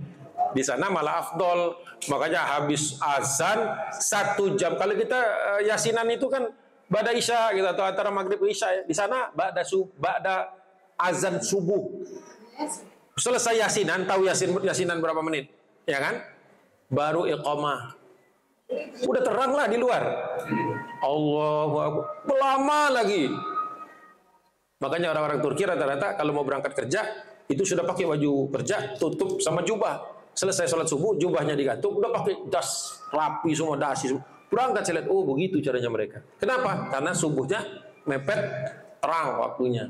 Di sana malah afdol, makanya habis azan 1 jam. Kalau kita yasinan itu kan ba'da isya gitu atau antara maghrib ke isya, di sana ba'da azan subuh. Selesai yasinan, tahu yasinan berapa menit? Ya kan? Baru iqamah. Udah terang lah di luar. Allahu Akbar. Lama lagi. Makanya orang-orang Turki rata-rata kalau mau berangkat kerja itu sudah pakai baju kerja, tutup sama jubah. Selesai sholat subuh, jubahnya digantung, udah pakai das rapi semua, dasi semua. Berangkat saya lihat, oh begitu caranya mereka. Kenapa? Karena subuhnya mepet terang waktunya.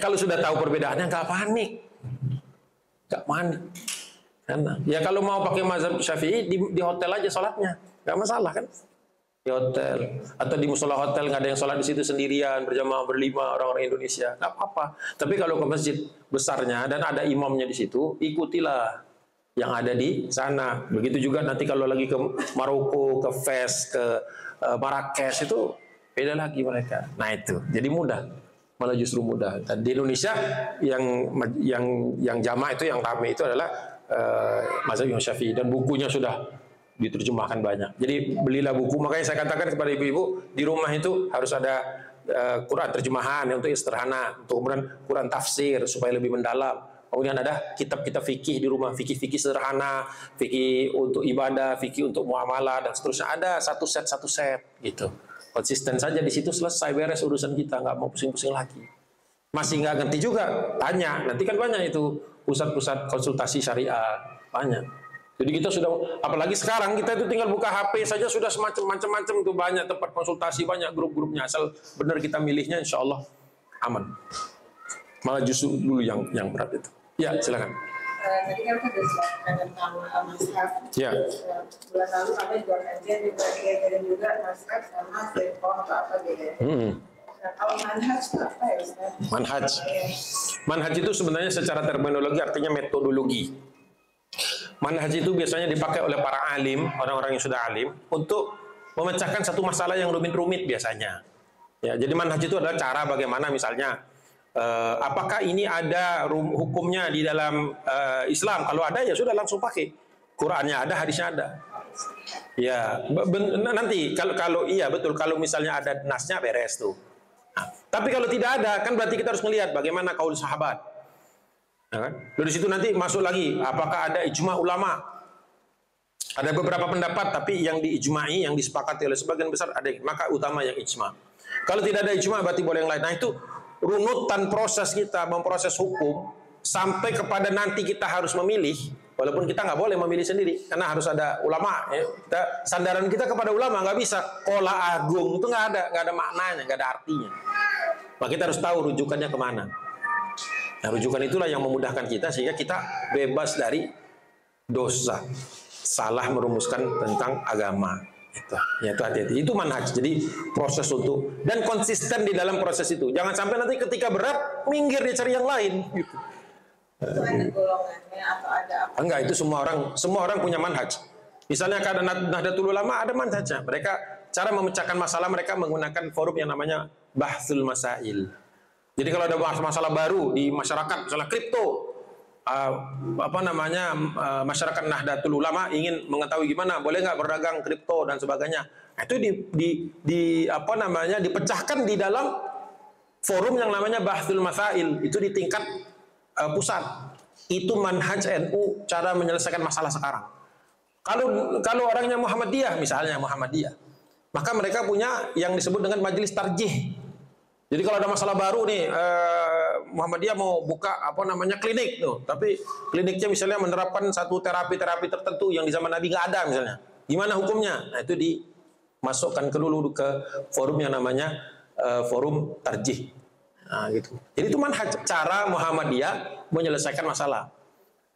Kalau sudah tahu perbedaannya nggak panik. Karena ya kalau mau pakai mazhab Syafi'i di hotel aja sholatnya, nggak masalah kan? Di hotel atau di musola hotel nggak ada yang sholat di situ sendirian berjamaah berlima orang-orang Indonesia, nggak apa-apa. Tapi kalau ke masjid besarnya dan ada imamnya di situ, ikutilah yang ada di sana. Begitu juga nanti kalau lagi ke Maroko, ke Fes, ke Marrakesh itu beda lagi mereka. Nah itu, jadi mudah, malah justru mudah. Dan di Indonesia yang jamaah itu yang ramai itu adalah mazhab Imam Syafi'i dan bukunya sudah diterjemahkan banyak. Jadi belilah buku. Makanya saya katakan kepada ibu-ibu di rumah itu harus ada Quran terjemahan untuk istidrahana, untuk kemudian Quran tafsir supaya lebih mendalam. Kemudian ada kitab-kitab fikih di rumah, fikih sederhana, fikih untuk ibadah, fikih untuk muamalah dan seterusnya. Ada satu set gitu. Konsisten saja di situ, selesai, beres urusan kita, nggak mau pusing-pusing lagi. Masih nggak ngerti juga, tanya. Nanti kan banyak itu pusat-pusat konsultasi syariah, banyak. Jadi kita sudah, apalagi sekarang kita itu tinggal buka HP saja sudah macam-macam itu, banyak tempat konsultasi, banyak grup-grupnya. Asal benar kita milihnya, insya Allah aman. Malah justru dulu yang berat itu. Ya, silakan. Tadi kan sudah disebutkan tentang masyarakat. Ya. Bulan lalu kami juga kajian juga diajarin juga masyarakat sama sekolah atau apa gitu. Nah, kalau manhaj itu apa ya Ustaz? Manhaj itu sebenarnya secara terminologi artinya metodologi. Manhaj itu biasanya dipakai oleh para alim, orang-orang yang sudah alim, untuk memecahkan satu masalah yang rumit-rumit biasanya. Ya, jadi manhaj itu adalah cara bagaimana misalnya apakah ini ada hukumnya di dalam Islam? Kalau ada ya sudah langsung pakai. Qurannya ada, hadisnya ada. Ya, nanti kalau iya betul, kalau misalnya ada nasnya beres tuh. Nah, tapi kalau tidak ada, kan berarti kita harus melihat bagaimana kaul sahabat. Ya kan? Dari situ nanti masuk lagi, apakah ada ijma ulama? Ada beberapa pendapat, tapi yang diijma'i, yang disepakati oleh sebagian besar ada, maka utama yang ijma. Kalau tidak ada ijma, berarti boleh yang lain. Nah itu runutan proses kita memproses hukum sampai kepada nanti kita harus memilih, walaupun kita nggak boleh memilih sendiri karena harus ada ulama. Ya. Sandaran kita kepada ulama, nggak bisa qola agung itu nggak ada maknanya, nggak ada artinya. Maka kita harus tahu rujukannya kemana. Nah, rujukan itulah yang memudahkan kita sehingga kita bebas dari dosa, salah merumuskan tentang agama. Itu hati-hati. Itu manhaj. Jadi proses untuk dan konsisten di dalam proses itu. Jangan sampai nanti ketika berat minggir dia cari yang lain. Gitu. Itu ada golongannya atau ada apa? Enggak, itu semua orang punya manhaj. Misalnya ada Nahdlatul Ulama ada manhajnya. Mereka cara memecahkan masalah mereka menggunakan forum yang namanya Bahsul Masail. Jadi kalau ada masalah baru di masyarakat, misalnya kripto, masyarakat Nahdlatul Ulama ingin mengetahui gimana, boleh nggak berdagang kripto dan sebagainya. Nah, itu dipecahkan di dalam forum yang namanya Bahsul Masail. Itu di tingkat pusat. Itu manhaj NU cara menyelesaikan masalah sekarang. Kalau orangnya Muhammadiyah, misalnya Muhammadiyah, maka mereka punya yang disebut dengan majelis tarjih. Jadi kalau ada masalah baru nih, Muhammadiyah mau buka klinik tuh, tapi kliniknya misalnya menerapkan satu terapi-terapi tertentu yang di zaman Nabi nggak ada misalnya. Gimana hukumnya? Nah, itu dimasukkan dulu ke forum yang namanya forum tarjih. Nah, gitu. Jadi itu manhaj cara Muhammadiyah menyelesaikan masalah.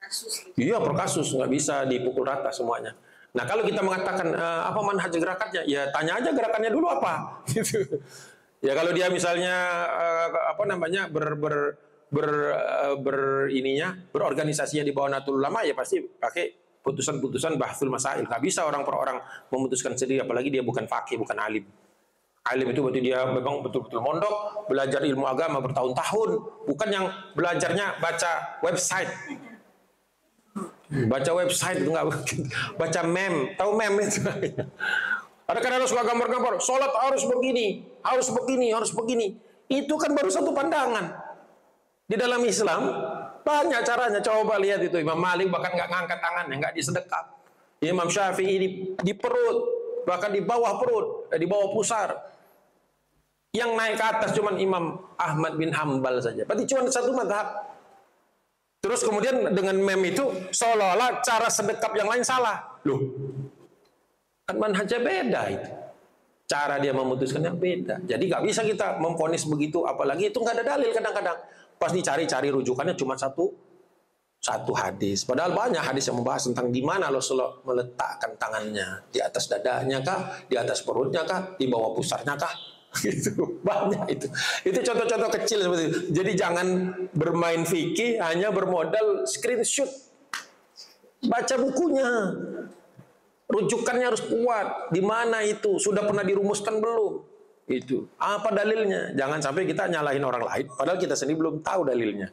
Kasus. Iya, per kasus, nggak bisa dipukul rata semuanya. Nah, kalau kita mengatakan apa manhaj gerakannya, ya tanya aja gerakannya dulu apa. Gitu. Ya kalau dia misalnya berorganisasinya di bawah Nahdlatul Ulama, ya pasti pakai putusan-putusan Bahsul Masail. Nggak bisa orang per orang memutuskan sendiri, apalagi dia bukan faqih, bukan alim. Alim itu berarti dia memang betul-betul mondok, belajar ilmu agama bertahun-tahun, bukan yang belajarnya baca website. Baca website itu nggak mungkin. Baca meme, tahu meme itu? Ada kadang suka gambar-gambar, sholat harus begini, harus begini, harus begini. Itu kan baru satu pandangan. Di dalam Islam banyak caranya. Coba lihat itu Imam Malik bahkan nggak ngangkat tangannya, nggak disedekap. Imam Syafi'i di perut, bahkan di bawah perut, di bawah pusar. Yang naik ke atas cuma Imam Ahmad bin Hambal saja. Berarti cuma satu mazhab. Terus kemudian dengan meme itu seolah-olah cara sedekap yang lain salah. Loh, kan manhajnya beda itu. Cara dia memutuskannya beda. Jadi nggak bisa kita memvonis begitu, apalagi itu nggak ada dalil kadang-kadang. Pas dicari-cari rujukannya cuma satu hadis. Padahal banyak hadis yang membahas tentang di mana Rasulullah meletakkan tangannya, di atas dadanya kah, di atas perutnya kah, di bawah pusarnya kah? Gitu. Banyak itu. Itu contoh-contoh kecil seperti itu. Jadi jangan bermain fikih hanya bermodal screenshot. Baca bukunya. Rujukannya harus kuat. Di mana itu? Sudah pernah dirumuskan belum? Itu. Apa dalilnya? Jangan sampai kita nyalahin orang lain padahal kita sendiri belum tahu dalilnya.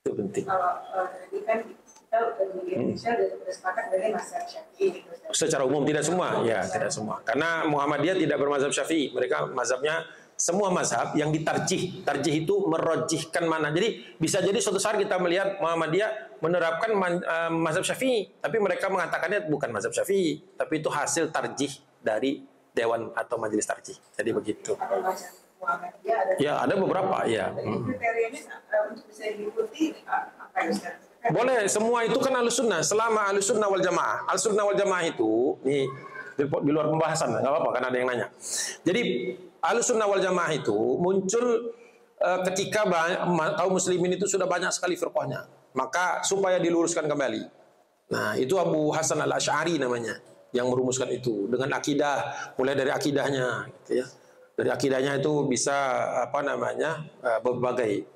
Itu penting. Kalau tadi kan kita di Indonesia sudah sepakat dari mazhab Syafi'i. Secara umum tidak semua, ya tidak semua. Karena Muhammadiyah tidak bermazhab Syafi'i. Mereka mazhabnya semua mazhab yang ditarjih. Tarjih itu merojihkan mana. Jadi bisa jadi suatu saat kita melihat Muhammadiyah menerapkan mazhab Syafi'i, tapi mereka mengatakannya bukan mazhab Syafi'i, tapi itu hasil tarjih dari dewan atau majelis tarjih. Jadi begitu. Ada mazhab Muhammadiyah, ada. Ya, ada beberapa, ya. Kriterianya untuk bisa diikuti apa yang Ustaz? Boleh, semua itu kan Ahlussunnah. Selama Ahlussunnah wal Jamaah. Ahlussunnah wal Jamaah itu di luar pembahasan, nggak apa-apa karena ada yang nanya. Jadi Ahlussunnah wal Jamaah itu muncul ketika kaum muslimin itu sudah banyak sekali firqahnya. Maka supaya diluruskan kembali. Nah, itu Abu Hasan al-Asy'ari namanya yang merumuskan itu dengan akidah, mulai dari akidahnya gitu ya. Dari akidahnya itu bisa berbagai.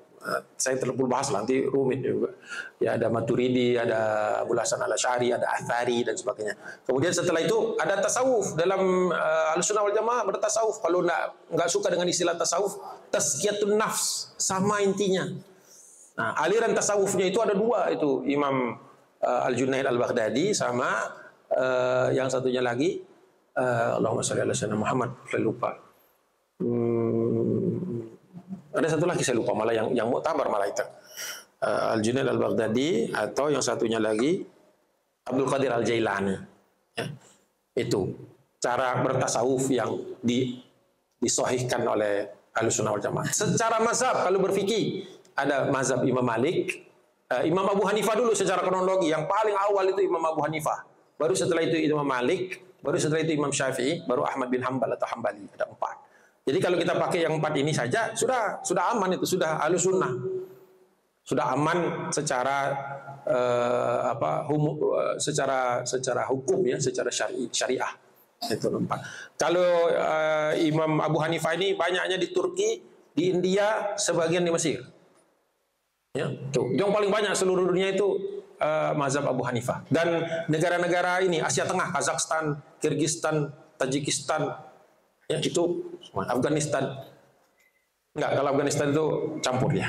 Saya terlalu bahas nanti rumit juga. Ya ada Maturidi, ada Abu Hasan al-Asy'ari, ada Athari dan sebagainya. Kemudian setelah itu ada tasawuf. Dalam Ahlussunnah wal Jamaah bertasawuf. Kalau nggak suka dengan istilah tasawuf, tazkiyatun nafs, sama intinya. Nah, aliran tasawufnya itu ada dua, itu Imam Al-Junaid Al-Baghdadi sama yang satunya lagi Allahumma shalli ala sayyidina Muhammad, saya lupa. Ada satu lagi saya lupa, malah yang Mu'tabar malah itu. Al-Junaid Al-Baghdadi atau yang satunya lagi Abdul Qadir Al-Jailani. Ya. Itu cara bertasawuf yang disahihkan oleh Ahlussunnah wal Jamaah. Secara mazhab kalau berfikih ada mazhab Imam Malik, Imam Abu Hanifah dulu secara kronologi. Yang paling awal itu Imam Abu Hanifah. Baru setelah itu Imam Malik, baru setelah itu Imam Syafi'i, baru Ahmad bin Hambal atau Hambali. Ada 4. Jadi kalau kita pakai yang 4 ini saja sudah aman, itu sudah Ahlussunnah. sudah aman secara secara hukum ya, secara syariah. Itu nampak. Kalau Imam Abu Hanifah ini banyaknya di Turki, di India, sebagian di Mesir. Ya, tuh. Yang paling banyak seluruh dunia itu mazhab Abu Hanifah. Dan negara-negara ini Asia Tengah, Kazakhstan, Kyrgyzstan, Tajikistan, ya itu Afghanistan. Enggak, kalau Afghanistan itu campur ya.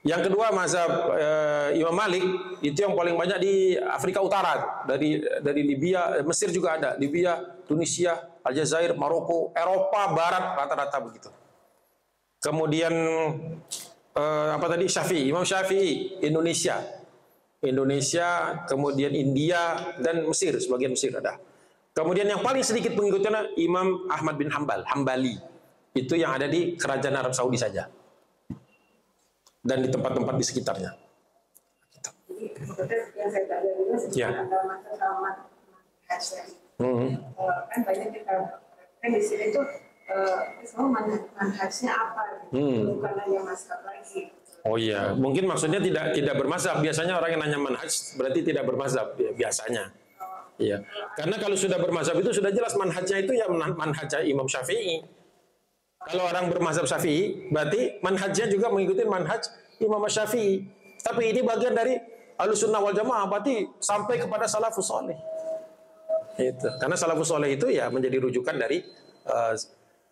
Yang kedua mazhab Imam Malik itu yang paling banyak di Afrika Utara, dari Libya, Mesir juga ada, Libya, Tunisia, Aljazair, Maroko, Eropa Barat rata-rata begitu. Kemudian Syafi'i, Imam Syafi'i Indonesia, kemudian India dan Mesir, sebagian Mesir ada. Kemudian yang paling sedikit pengikutnya Imam Ahmad bin Hambali, itu yang ada di kerajaan Arab Saudi saja dan di tempat-tempat di sekitarnya. Jadi sebetulnya yang saya tanya dulu sebenarnya antara mazhab kan banyak kita kan di sini tuh semua manhajnya apa gitu, bukan hanya mazhab lagi. Oh iya, mungkin maksudnya tidak bermazhab. Biasanya orang yang nanya manhaj berarti tidak bermazhab ya, biasanya. Iya. Karena kalau sudah bermazhab itu sudah jelas manhajnya itu ya manhaj Imam Syafi'i. Kalau orang bermazhab Syafi'i, berarti manhajnya juga mengikuti manhaj Imam Syafi'i. Tapi ini bagian dari Ahlussunnah wal Jamaah, berarti sampai kepada salafus saleh. Itu. Karena salafus saleh itu ya menjadi rujukan dari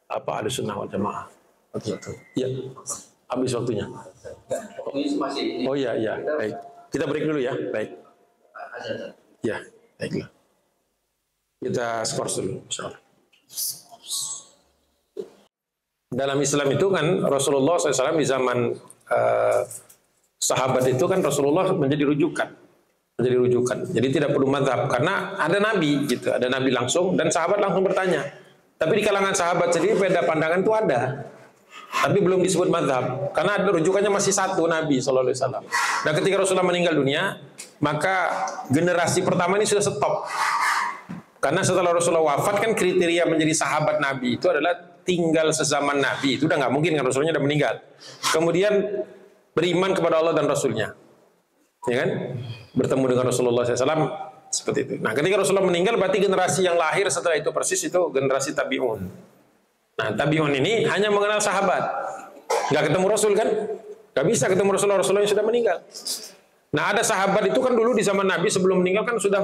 Ahlussunnah wal Jamaah. Begitu. Ya. Habis waktunya. Oh iya, iya. Baik. Kita break dulu ya. Baik. Ya, baiklah. Kita skors dulu, insyaallah. Dalam Islam itu kan Rasulullah SAW di zaman sahabat itu kan Rasulullah menjadi rujukan. Jadi tidak perlu mazhab karena ada nabi gitu, ada nabi langsung dan sahabat langsung bertanya. Tapi di kalangan sahabat sendiri beda pandangan itu ada. Tapi belum disebut mazhab karena rujukannya masih satu, Nabi sallallahu alaihi wasallam. Dan ketika Rasulullah meninggal dunia, maka generasi pertama ini sudah stop. Karena setelah Rasulullah wafat kan kriteria menjadi sahabat Nabi itu adalah tinggal sezaman Nabi, itu udah nggak mungkin kan, Rasulnya udah meninggal. Kemudian beriman kepada Allah dan Rasulnya, ya kan? Bertemu dengan Rasulullah SAW seperti itu. Nah, ketika Rasulullah meninggal, berarti generasi yang lahir setelah itu persis itu generasi tabi'un. Nah, tabi'un ini hanya mengenal sahabat, nggak ketemu Rasul kan? Nggak bisa ketemu Rasulullah yang sudah meninggal. Nah, ada sahabat itu kan dulu di zaman Nabi sebelum meninggal kan sudah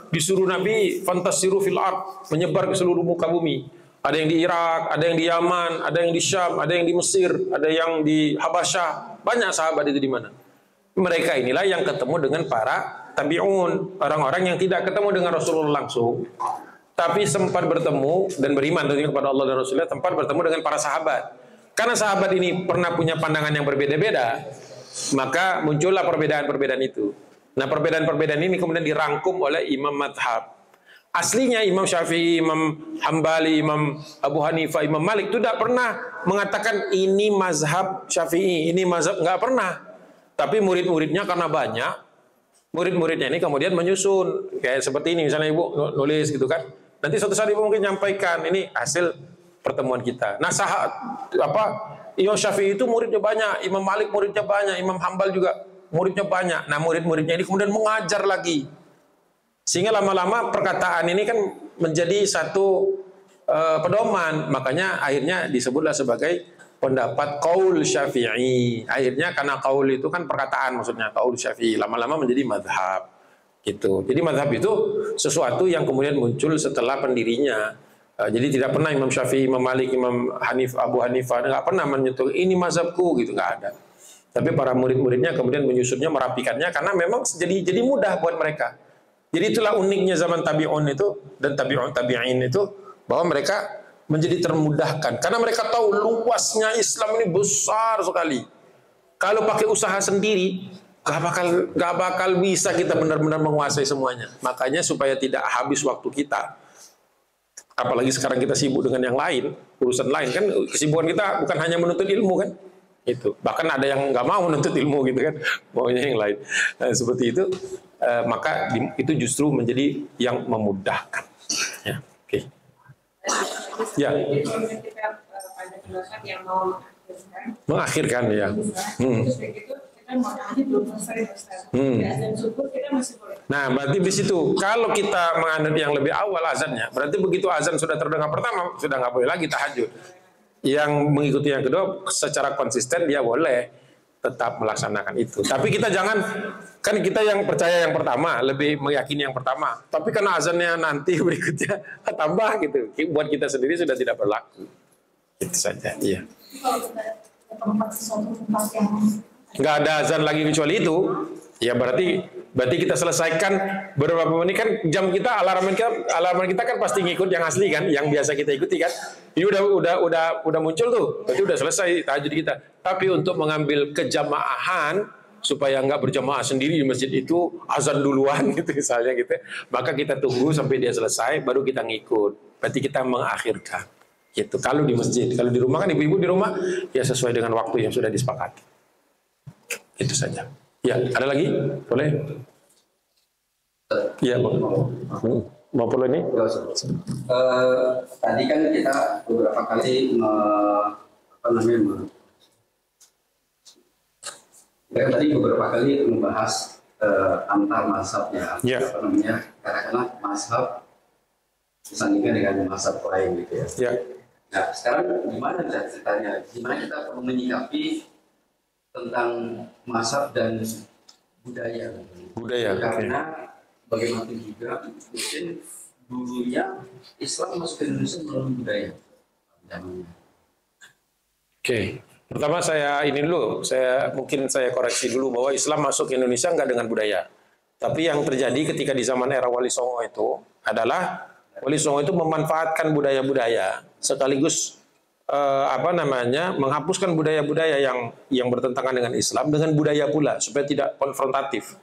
disuruh Nabi fantasiru fil ard, menyebar ke seluruh muka bumi. Ada yang di Irak, ada yang di Yaman, ada yang di Syam, ada yang di Mesir, ada yang di Habasyah. Banyak sahabat itu di mana. Mereka inilah yang ketemu dengan para tabi'un, orang-orang yang tidak ketemu dengan Rasulullah langsung, tapi sempat bertemu dan beriman kepada Allah dan Rasulullah, tempat bertemu dengan para sahabat. Karena sahabat ini pernah punya pandangan yang berbeda-beda, maka muncullah perbedaan-perbedaan itu. Nah, perbedaan-perbedaan ini kemudian dirangkum oleh imam madhab. Aslinya Imam Syafi'i, Imam Hambali, Imam Abu Hanifah, Imam Malik itu tidak pernah mengatakan ini mazhab Syafi'i, ini mazhab, nggak pernah. Tapi murid-muridnya karena banyak, murid-muridnya ini kemudian menyusun kayak seperti ini, misalnya ibu nulis gitu kan. Nanti suatu saat ibu mungkin nyampaikan ini hasil pertemuan kita. Nah, Imam Syafi'i itu muridnya banyak, Imam Malik muridnya banyak, Imam Hambal juga muridnya banyak. Nah, murid-muridnya ini kemudian mengajar lagi. Sehingga lama-lama perkataan ini kan menjadi satu pedoman. Makanya akhirnya disebutlah sebagai pendapat qaul Syafi'i. Akhirnya karena qaul itu kan perkataan, maksudnya qaul Syafi'i lama-lama menjadi madhab gitu. Jadi madhab itu sesuatu yang kemudian muncul setelah pendirinya. Jadi tidak pernah Imam Syafi'i, Imam Malik, Imam Abu Hanifah nggak pernah menyentuh ini mazhabku gitu, nggak ada. Tapi para murid-muridnya kemudian menyusunnya, merapikannya karena memang jadi mudah buat mereka. Jadi itulah uniknya zaman tabi'un itu dan tabi'in itu, bahwa mereka menjadi termudahkan karena mereka tahu luasnya Islam ini besar sekali. Kalau pakai usaha sendiri gak bakal bisa kita benar-benar menguasai semuanya. Makanya supaya tidak habis waktu kita, apalagi sekarang kita sibuk dengan yang lain, urusan lain kan, kesibukan kita bukan hanya menuntut ilmu kan. Itu bahkan ada yang nggak mau menuntut ilmu gitu kan, maunya yang lain. Nah, seperti itu, maka itu justru menjadi yang memudahkan. Ya, oke. Ya. Kita pada pendapat yang mau mengakhirkan ya. Terus begitu Kita mau tadi belum selesai Ustaz. Dan syukur kita masih boleh. Nah, berarti di situ kalau kita menganut yang lebih awal azannya, berarti begitu azan sudah terdengar pertama sudah nggak boleh lagi tahajud. Yang mengikuti yang kedua secara konsisten dia boleh tetap melaksanakan itu. Tapi kita jangan, kan kita yang percaya yang pertama, lebih meyakini yang pertama. Tapi karena azannya nanti berikutnya tambah gitu, buat kita sendiri sudah tidak berlaku. Itu saja. Iya. Kalau kita ke tempat sesuatu tempat yang Nggak ada azan lagi kecuali itu, ya berarti kita selesaikan beberapa menit kan jam kita alarm kita kan pasti ngikut yang asli kan, yang biasa kita ikuti kan. Ini udah muncul tuh, berarti udah selesai tahajud kita. Tapi untuk mengambil kejamaahan supaya nggak berjamaah sendiri di masjid itu azan duluan gitu misalnya gitu, maka kita tunggu sampai dia selesai baru kita ngikut. Berarti kita mengakhirkan. Gitu. Kalau di masjid, kalau di rumah kan ibu-ibu di rumah ya sesuai dengan waktu yang sudah disepakati. Itu saja. Ya, ada lagi? Boleh? Iya, mau perlu ini? Tadi kan kita beberapa kali membahas antar mazhab ya, katakanlah mazhab disandingkan dengan mazhab lain gitu ya. Ya. Nah, sekarang gimana ceritanya? Gimana kita perlu menyikapi tentang mazhab dan budaya? Karena bagaimana juga mungkin dulunya Islam masuk ke Indonesia melalui budaya. Oke. Pertama saya koreksi dulu bahwa Islam masuk ke Indonesia enggak dengan budaya. Tapi yang terjadi ketika di zaman era Wali Songo itu adalah Wali Songo itu memanfaatkan budaya-budaya sekaligus menghapuskan budaya-budaya yang bertentangan dengan Islam dengan budaya pula supaya tidak konfrontatif.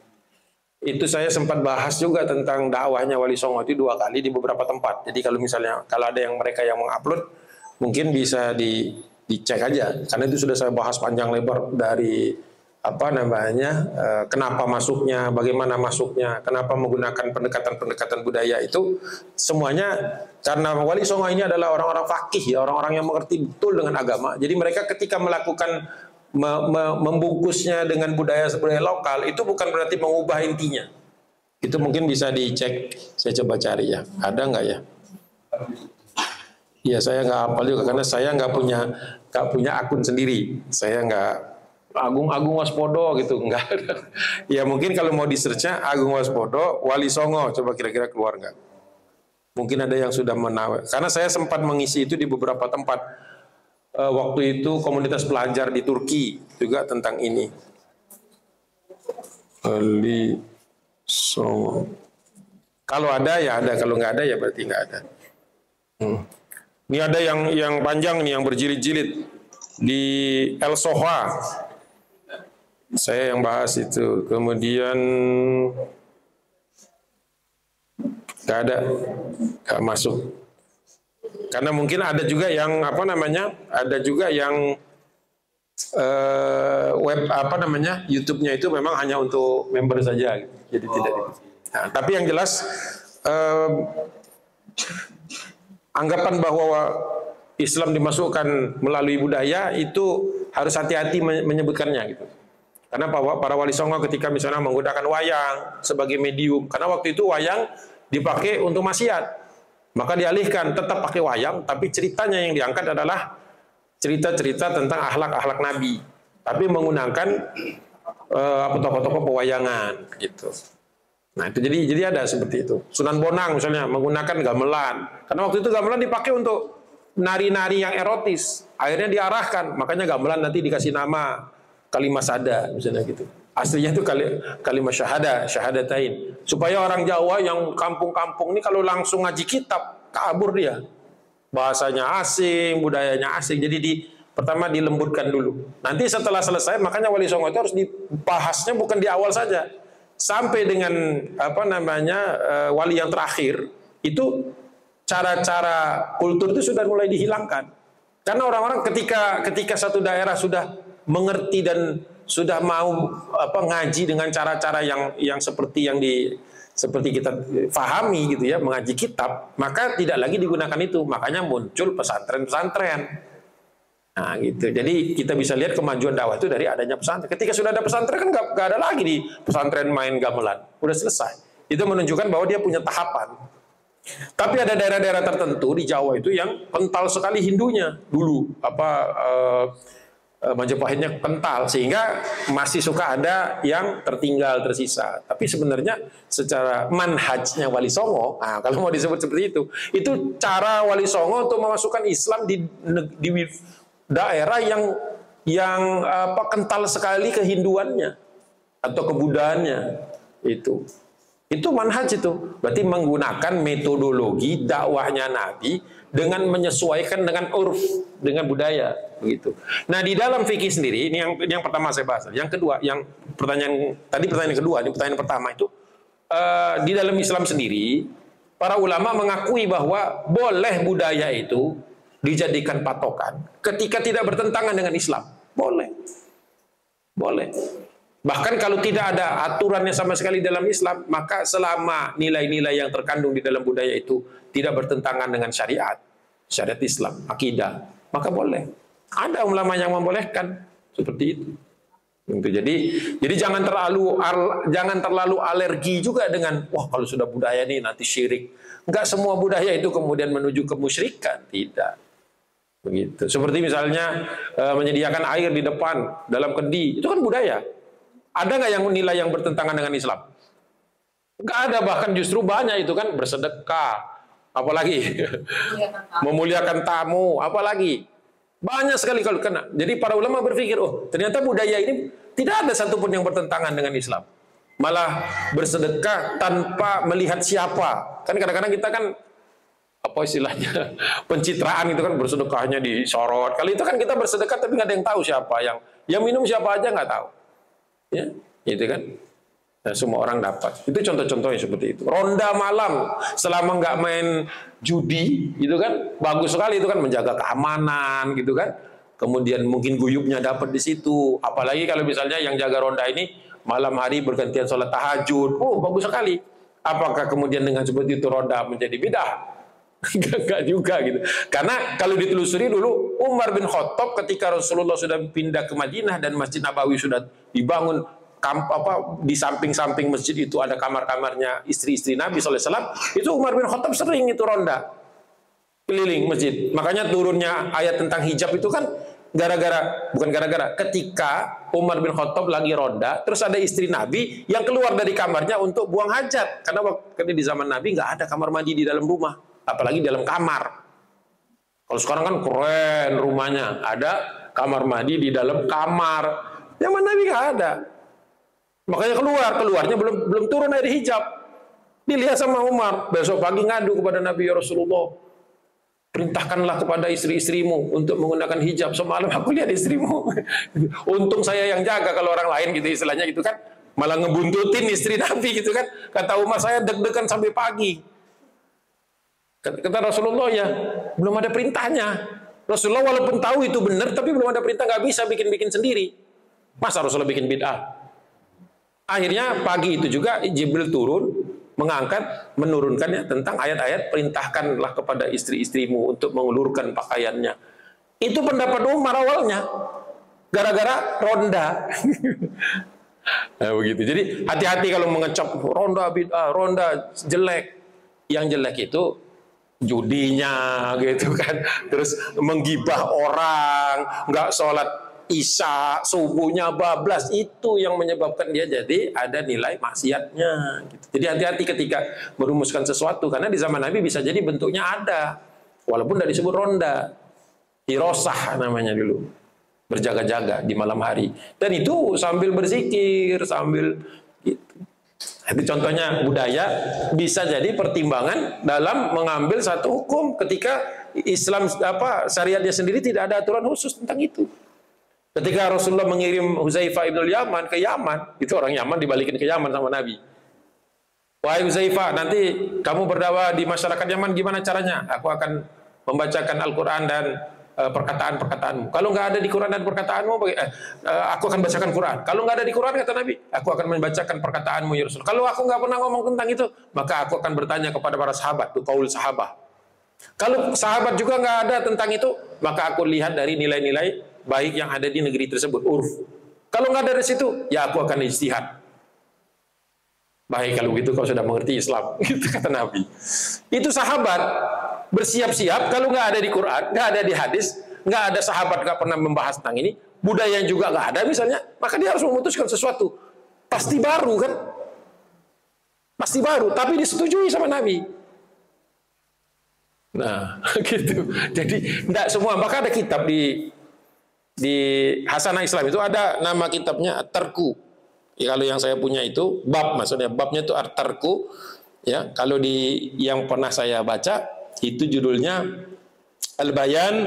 Itu saya sempat bahas juga tentang dakwahnya Wali Songo itu 2 kali di beberapa tempat. Jadi kalau ada yang mereka yang mengupload mungkin bisa dicek aja karena itu sudah saya bahas panjang lebar dari kenapa masuknya, bagaimana masuknya, kenapa menggunakan pendekatan budaya itu semuanya karena Wali Songo ini adalah orang-orang fakih, ya, orang-orang yang mengerti betul dengan agama. Jadi mereka ketika melakukan membungkusnya dengan budaya lokal itu bukan berarti mengubah intinya. Itu mungkin bisa dicek, saya coba cari ya. Ada nggak ya? Ya saya nggak hafal juga karena saya nggak punya akun sendiri. Saya nggak Agung Waspodo gitu, enggak ada. Ya mungkin kalau mau di-search-nya Agung Waspodo, Wali Songo, coba kira-kira keluar enggak? Mungkin ada yang sudah menawar. Karena saya sempat mengisi itu di beberapa tempat. Waktu itu komunitas pelajar di Turki juga tentang ini. Wali Songo. Kalau ada ya ada, kalau nggak ada ya berarti nggak ada. Ini ada yang panjang nih, yang berjilid-jilid di El Soha. Saya yang bahas itu. Kemudian nggak ada, nggak masuk. Karena mungkin ada juga yang ada juga yang YouTube-nya itu memang hanya untuk member saja, jadi tidak. Nah, tapi yang jelas anggapan bahwa Islam dimasukkan melalui budaya itu harus hati-hati menyebutkannya gitu. Karena para Wali Songo ketika misalnya menggunakan wayang sebagai medium, karena waktu itu wayang dipakai untuk maksiat, maka dialihkan tetap pakai wayang, tapi ceritanya yang diangkat adalah cerita-cerita tentang akhlak-akhlak Nabi, tapi menggunakan tokoh-tokoh pewayangan gitu. Nah itu jadi ada seperti itu. Sunan Bonang misalnya menggunakan gamelan, karena waktu itu gamelan dipakai untuk nari-nari yang erotis, akhirnya diarahkan, makanya gamelan nanti dikasih nama kalimat sada misalnya gitu. Aslinya itu kalimat syahadatain. Supaya orang Jawa yang kampung-kampung ini kalau langsung ngaji kitab kabur dia. Bahasanya asing, budayanya asing. Jadi pertama dilembutkan dulu. Nanti setelah selesai makanya Wali Songo itu harus dibahasnya bukan di awal saja. Sampai dengan wali yang terakhir itu cara-cara kultur itu sudah mulai dihilangkan. Karena orang-orang ketika satu daerah sudah mengerti dan sudah mau ngaji dengan cara-cara yang seperti kita pahami gitu ya, mengaji kitab, maka tidak lagi digunakan itu. Makanya muncul pesantren-pesantren. Nah, gitu. Jadi kita bisa lihat kemajuan dakwah itu dari adanya pesantren. Ketika sudah ada pesantren kan nggak ada lagi di pesantren main gamelan, udah selesai. Itu menunjukkan bahwa dia punya tahapan. Tapi ada daerah-daerah tertentu di Jawa itu yang kental sekali Hindunya dulu, Majapahitnya kental, sehingga masih suka ada yang tertinggal, tersisa. Tapi sebenarnya secara manhajnya Wali Songo, nah, kalau mau disebut seperti itu cara Wali Songo untuk memasukkan Islam di daerah yang kental sekali kehinduannya atau kebudayaannya itu manhaj itu. Berarti menggunakan metodologi dakwahnya Nabi dengan menyesuaikan dengan urf, dengan budaya, begitu. Nah, di dalam fikih sendiri, ini yang pertama saya bahas. Yang kedua, pertanyaan kedua, ini pertanyaan pertama itu, di dalam Islam sendiri, para ulama mengakui bahwa boleh budaya itu dijadikan patokan ketika tidak bertentangan dengan Islam. Boleh. Bahkan kalau tidak ada aturannya sama sekali dalam Islam, maka selama nilai-nilai yang terkandung di dalam budaya itu tidak bertentangan dengan syariat Islam, akidah, maka boleh. Ada ulama yang membolehkan seperti itu. Jadi jangan terlalu alergi juga dengan kalau sudah budaya ini nanti syirik. Enggak semua budaya itu kemudian menuju kemusyrikan, tidak. Begitu. Seperti misalnya menyediakan air di depan dalam kendi, itu kan budaya. Ada nggak yang nilai yang bertentangan dengan Islam? Nggak ada, bahkan justru banyak itu kan bersedekah, apalagi memuliakan tamu, apalagi banyak sekali kalau kena. Jadi para ulama berpikir, ternyata budaya ini tidak ada satupun yang bertentangan dengan Islam. Malah bersedekah tanpa melihat siapa. Kan kadang-kadang kita kan apa istilahnya pencitraan itu kan, bersedekahnya disorot. Kali itu kan kita bersedekah tapi nggak ada yang tahu siapa yang minum, siapa aja nggak tahu. Ya, gitu kan. Nah, semua orang dapat. Itu contoh-contohnya seperti itu. Ronda malam selama nggak main judi, itu kan bagus sekali, itu kan menjaga keamanan, gitu kan. Kemudian mungkin guyupnya dapat di situ. Apalagi kalau misalnya yang jaga ronda ini malam hari bergantian sholat tahajud, bagus sekali. Apakah kemudian dengan seperti itu ronda menjadi bidah? Enggak juga gitu. Karena kalau ditelusuri dulu, Umar bin Khattab ketika Rasulullah sudah pindah ke Madinah dan Masjid Nabawi sudah dibangun, di samping-samping masjid itu ada kamar-kamarnya istri-istri Nabi SAW, itu Umar bin Khattab sering itu ronda keliling masjid. Makanya turunnya ayat tentang hijab itu kan ketika Umar bin Khattab lagi ronda, terus ada istri Nabi yang keluar dari kamarnya untuk buang hajat. Karena waktu di zaman Nabi nggak ada kamar mandi di dalam rumah, apalagi dalam kamar. Kalau sekarang kan keren rumahnya, ada kamar mandi di dalam kamar. Zaman Nabi nggak ada. Makanya keluarnya belum turun air hijab. Dilihat sama Umar, besok pagi ngadu kepada Nabi, ya Rasulullah, perintahkanlah kepada istri-istrimu untuk menggunakan hijab. Semalam aku lihat istrimu. Untung saya yang jaga, kalau orang lain gitu istilahnya gitu kan, malah ngebuntutin istri Nabi gitu kan. Kata Umar, saya deg-degan sampai pagi. Kata Rasulullah, ya belum ada perintahnya. Rasulullah walaupun tahu itu benar, tapi belum ada perintah, nggak bisa bikin-bikin sendiri. Masa Rasulullah bikin bid'ah? Akhirnya pagi itu juga Jibril turun, menurunkannya tentang ayat-ayat perintahkanlah kepada istri-istrimu untuk mengulurkan pakaiannya. Itu pendapat Umar awalnya, gara-gara ronda. Nah, begitu. Jadi hati-hati kalau mengecap ronda bid'ah, ronda jelek. Yang jelek itu judinya gitu kan, terus menggibah orang, nggak sholat Isya, subuhnya bablas, itu yang menyebabkan dia jadi ada nilai maksiatnya. Gitu. Jadi hati-hati ketika merumuskan sesuatu, karena di zaman Nabi bisa jadi bentuknya ada, walaupun tidak disebut ronda, hirosah namanya dulu, berjaga-jaga di malam hari, dan itu sambil berzikir, sambil gitu. Itu contohnya budaya bisa jadi pertimbangan dalam mengambil satu hukum ketika Islam syariatnya sendiri tidak ada aturan khusus tentang itu. Ketika Rasulullah mengirim Huzaifah ibn Yaman ke Yaman, itu orang Yaman dibalikin ke Yaman sama Nabi. Wahai Huzaifah, nanti kamu berdakwah di masyarakat Yaman gimana caranya? Aku akan membacakan Al-Quran dan perkataan-perkataanmu. Kalau nggak ada di Quran dan perkataanmu, aku akan bacakan Quran. Kalau nggak ada di Quran, kata Nabi, aku akan membacakan perkataanmu ya Rasul. Kalau aku nggak pernah ngomong tentang itu, maka aku akan bertanya kepada para sahabat, itu qaul sahabah. Kalau sahabat juga nggak ada tentang itu, maka aku lihat dari nilai-nilai baik yang ada di negeri tersebut, urf. Kalau nggak ada dari situ, ya aku akan ijtihad. Baik kalau begitu kau sudah mengerti Islam, gitu kata Nabi. Itu sahabat bersiap-siap kalau nggak ada di Quran, nggak ada di hadis, nggak ada sahabat nggak pernah membahas tentang ini, budaya yang juga nggak ada misalnya, maka dia harus memutuskan sesuatu. Pasti baru kan? Pasti baru, tapi disetujui sama Nabi. Nah, gitu. Jadi tidak semua. Maka ada kitab di Hasanah Islam itu ada nama kitabnya At-Tarku. Ya, kalau yang saya punya itu bab, maksudnya babnya itu At-Tarku. Ya, kalau di yang pernah saya baca itu judulnya Al-Bayan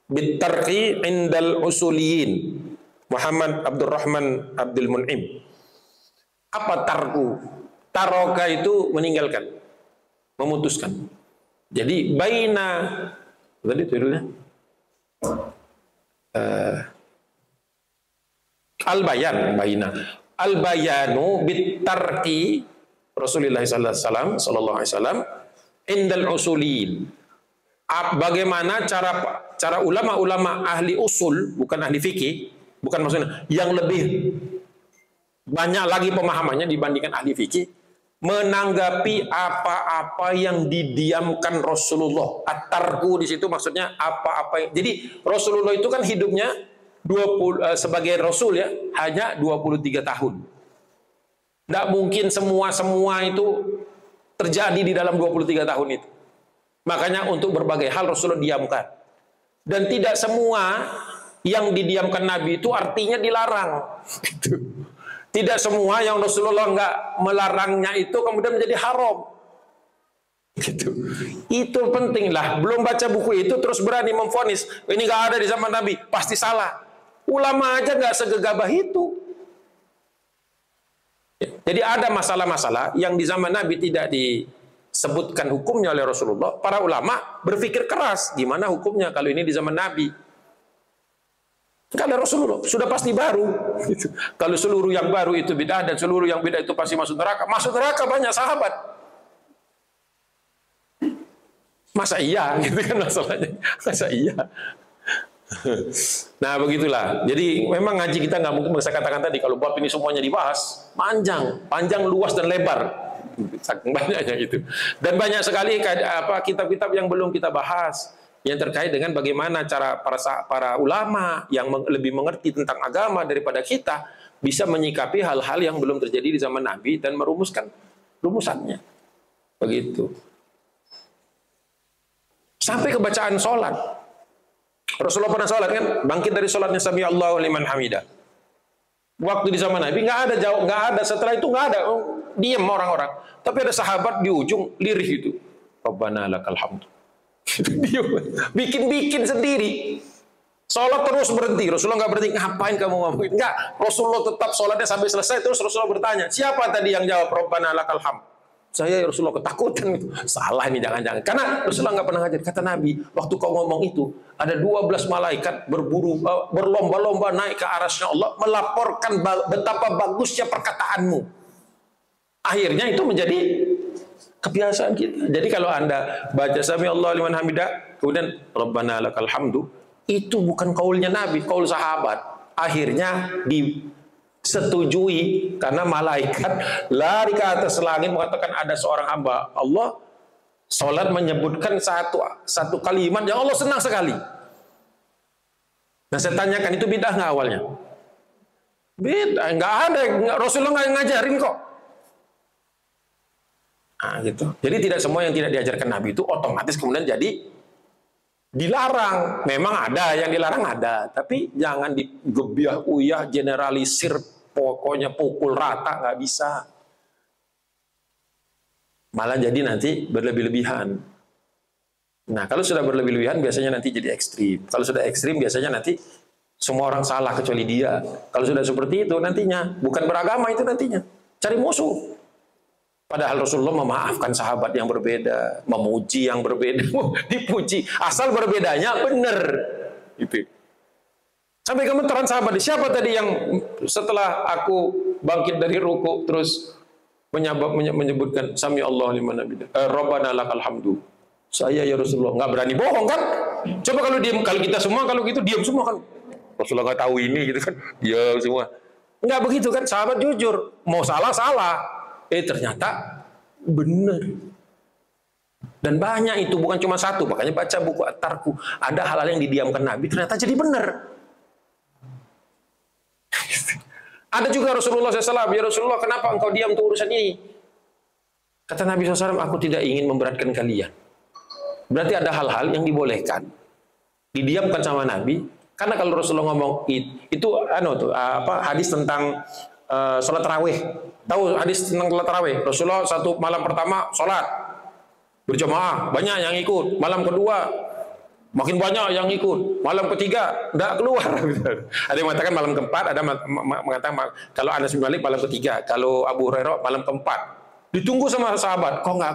Bit-Tarqi Indal Usuliyin, Muhammad Abdurrahman Abdul Mun'im. Apa tarku? Taroka itu meninggalkan, memutuskan. Jadi baina, tadi judulnya Al-Bayan, baina. Al-Bayanu bit-tarqi Rasulullah sallallahu alaihi wasallam indal usulin. Bagaimana cara ulama-ulama ahli usul, bukan ahli fikih, bukan maksudnya yang lebih banyak lagi pemahamannya dibandingkan ahli fikih, menanggapi apa-apa yang didiamkan Rasulullah. At-tarku di situ maksudnya apa-apa. Jadi Rasulullah itu kan hidupnya sebagai Rasul ya hanya 23 tahun. Tidak mungkin semua itu terjadi di dalam 23 tahun itu. Makanya untuk berbagai hal Rasulullah diamkan. Dan tidak semua yang didiamkan Nabi itu artinya dilarang. Gitu. Tidak semua yang Rasulullah nggak melarangnya itu kemudian menjadi haram. Gitu. Itu penting lah. Belum baca buku itu terus berani memvonis ini nggak ada di zaman Nabi, pasti salah. Ulama aja nggak segegabah itu. Jadi ada masalah-masalah yang di zaman Nabi tidak disebutkan hukumnya oleh Rasulullah. Para ulama berpikir keras gimana hukumnya kalau ini di zaman Nabi. Kalau Rasulullah sudah pasti baru. Gitu. Kalau seluruh yang baru itu bid'ah dan seluruh yang bid'ah itu pasti masuk neraka. Masuk neraka banyak sahabat. Masa iya? Gitu kan masalahnya. Masa iya? Nah begitulah. Jadi memang ngaji kita nggak mungkin bisa katakan tadi kalau bab ini semuanya dibahas panjang, luas dan lebar. Saking banyaknya gitu. Dan banyak sekali kitab-kitab yang belum kita bahas. Yang terkait dengan bagaimana cara para ulama yang lebih mengerti tentang agama daripada kita bisa menyikapi hal-hal yang belum terjadi di zaman Nabi dan merumuskan rumusannya. Begitu. Sampai kebacaan sholat. Rasulullah pernah sholat kan? Bangkit dari sholatnya Sami Allahu liman hamidah. Waktu di zaman Nabi nggak ada. Setelah itu nggak ada. Diam orang-orang. Tapi ada sahabat di ujung lirih itu. Rabbana lakal hamd. Bikin sendiri. Sholat terus berhenti. Rasulullah nggak berhenti. Ngapain kamu ngomongin? Enggak. Rasulullah tetap sholatnya sampai selesai. Terus Rasulullah bertanya, siapa tadi yang jawab Rabbana lakal hamd? Saya ya Rasulullah, ketakutan. Salah ini jangan-jangan. Karena Rasulullah nggak pernah ngajar. Kata Nabi, waktu kau ngomong itu, ada 12 malaikat berlomba-lomba naik ke arasnya Allah, melaporkan betapa bagusnya perkataanmu. Akhirnya itu menjadi kebiasaan kita. Jadi kalau Anda baca Sami Allah liman hamidah, kemudian Rabbana lakal hamdu, itu bukan kaulnya Nabi, kaul sahabat. Akhirnya disetujui karena malaikat lari ke atas langit mengatakan ada seorang hamba Allah salat menyebutkan satu kalimat yang Allah senang sekali. Nah saya tanyakan itu bid'ah nggak awalnya? Bid'ah, nggak ada. Rasulullah nggak ngajarin kok. Nah, gitu. Jadi tidak semua yang tidak diajarkan Nabi itu otomatis kemudian jadi dilarang. Memang ada yang dilarang ada, tapi jangan digebiah uyah generalisir, pokoknya pukul rata, nggak bisa. Malah jadi nanti berlebih-lebihan. Nah kalau sudah berlebih-lebihan biasanya nanti jadi ekstrim. Kalau sudah ekstrim biasanya nanti semua orang salah kecuali dia. Kalau sudah seperti itu nantinya bukan beragama itu nantinya cari musuh. Padahal Rasulullah memaafkan sahabat yang berbeda, memuji yang berbeda, dipuji. Asal berbedanya benar. Gitu. Sampai gemeteran sahabat. Siapa tadi yang setelah aku bangkit dari ruku terus menyebutkan Sami Allah liman hamidah, Rabbana lakal hamdu. Saya ya Rasulullah. Nggak berani bohong kan? Coba kalau diam, kalau kita semua kalau gitu diam semua kan. Rasulullah nggak tahu ini gitu kan. Diam semua. Nggak begitu kan? Sahabat jujur. Mau salah salah. Ternyata benar. Dan banyak itu, bukan cuma satu. Makanya baca buku At-Tarku. Ada hal-hal yang didiamkan Nabi ternyata jadi benar. Ada juga Rasulullah SAW. Ya Rasulullah, kenapa engkau diam untuk urusan ini? Kata Nabi SAW, aku tidak ingin memberatkan kalian. Berarti ada hal-hal yang dibolehkan, didiamkan sama Nabi. Karena kalau Rasulullah ngomong itu hadis tentang sholat tarawih. Tahu hadis tentang sholat tarawih? Rasulullah satu malam pertama sholat berjamaah, banyak yang ikut. Malam kedua makin banyak yang ikut. Malam ketiga enggak keluar. Ada yang mengatakan malam keempat, ada mengatakan kalau Anas bin Malik malam ketiga, kalau Abu Hurairah malam keempat. Ditunggu sama sahabat, kok enggak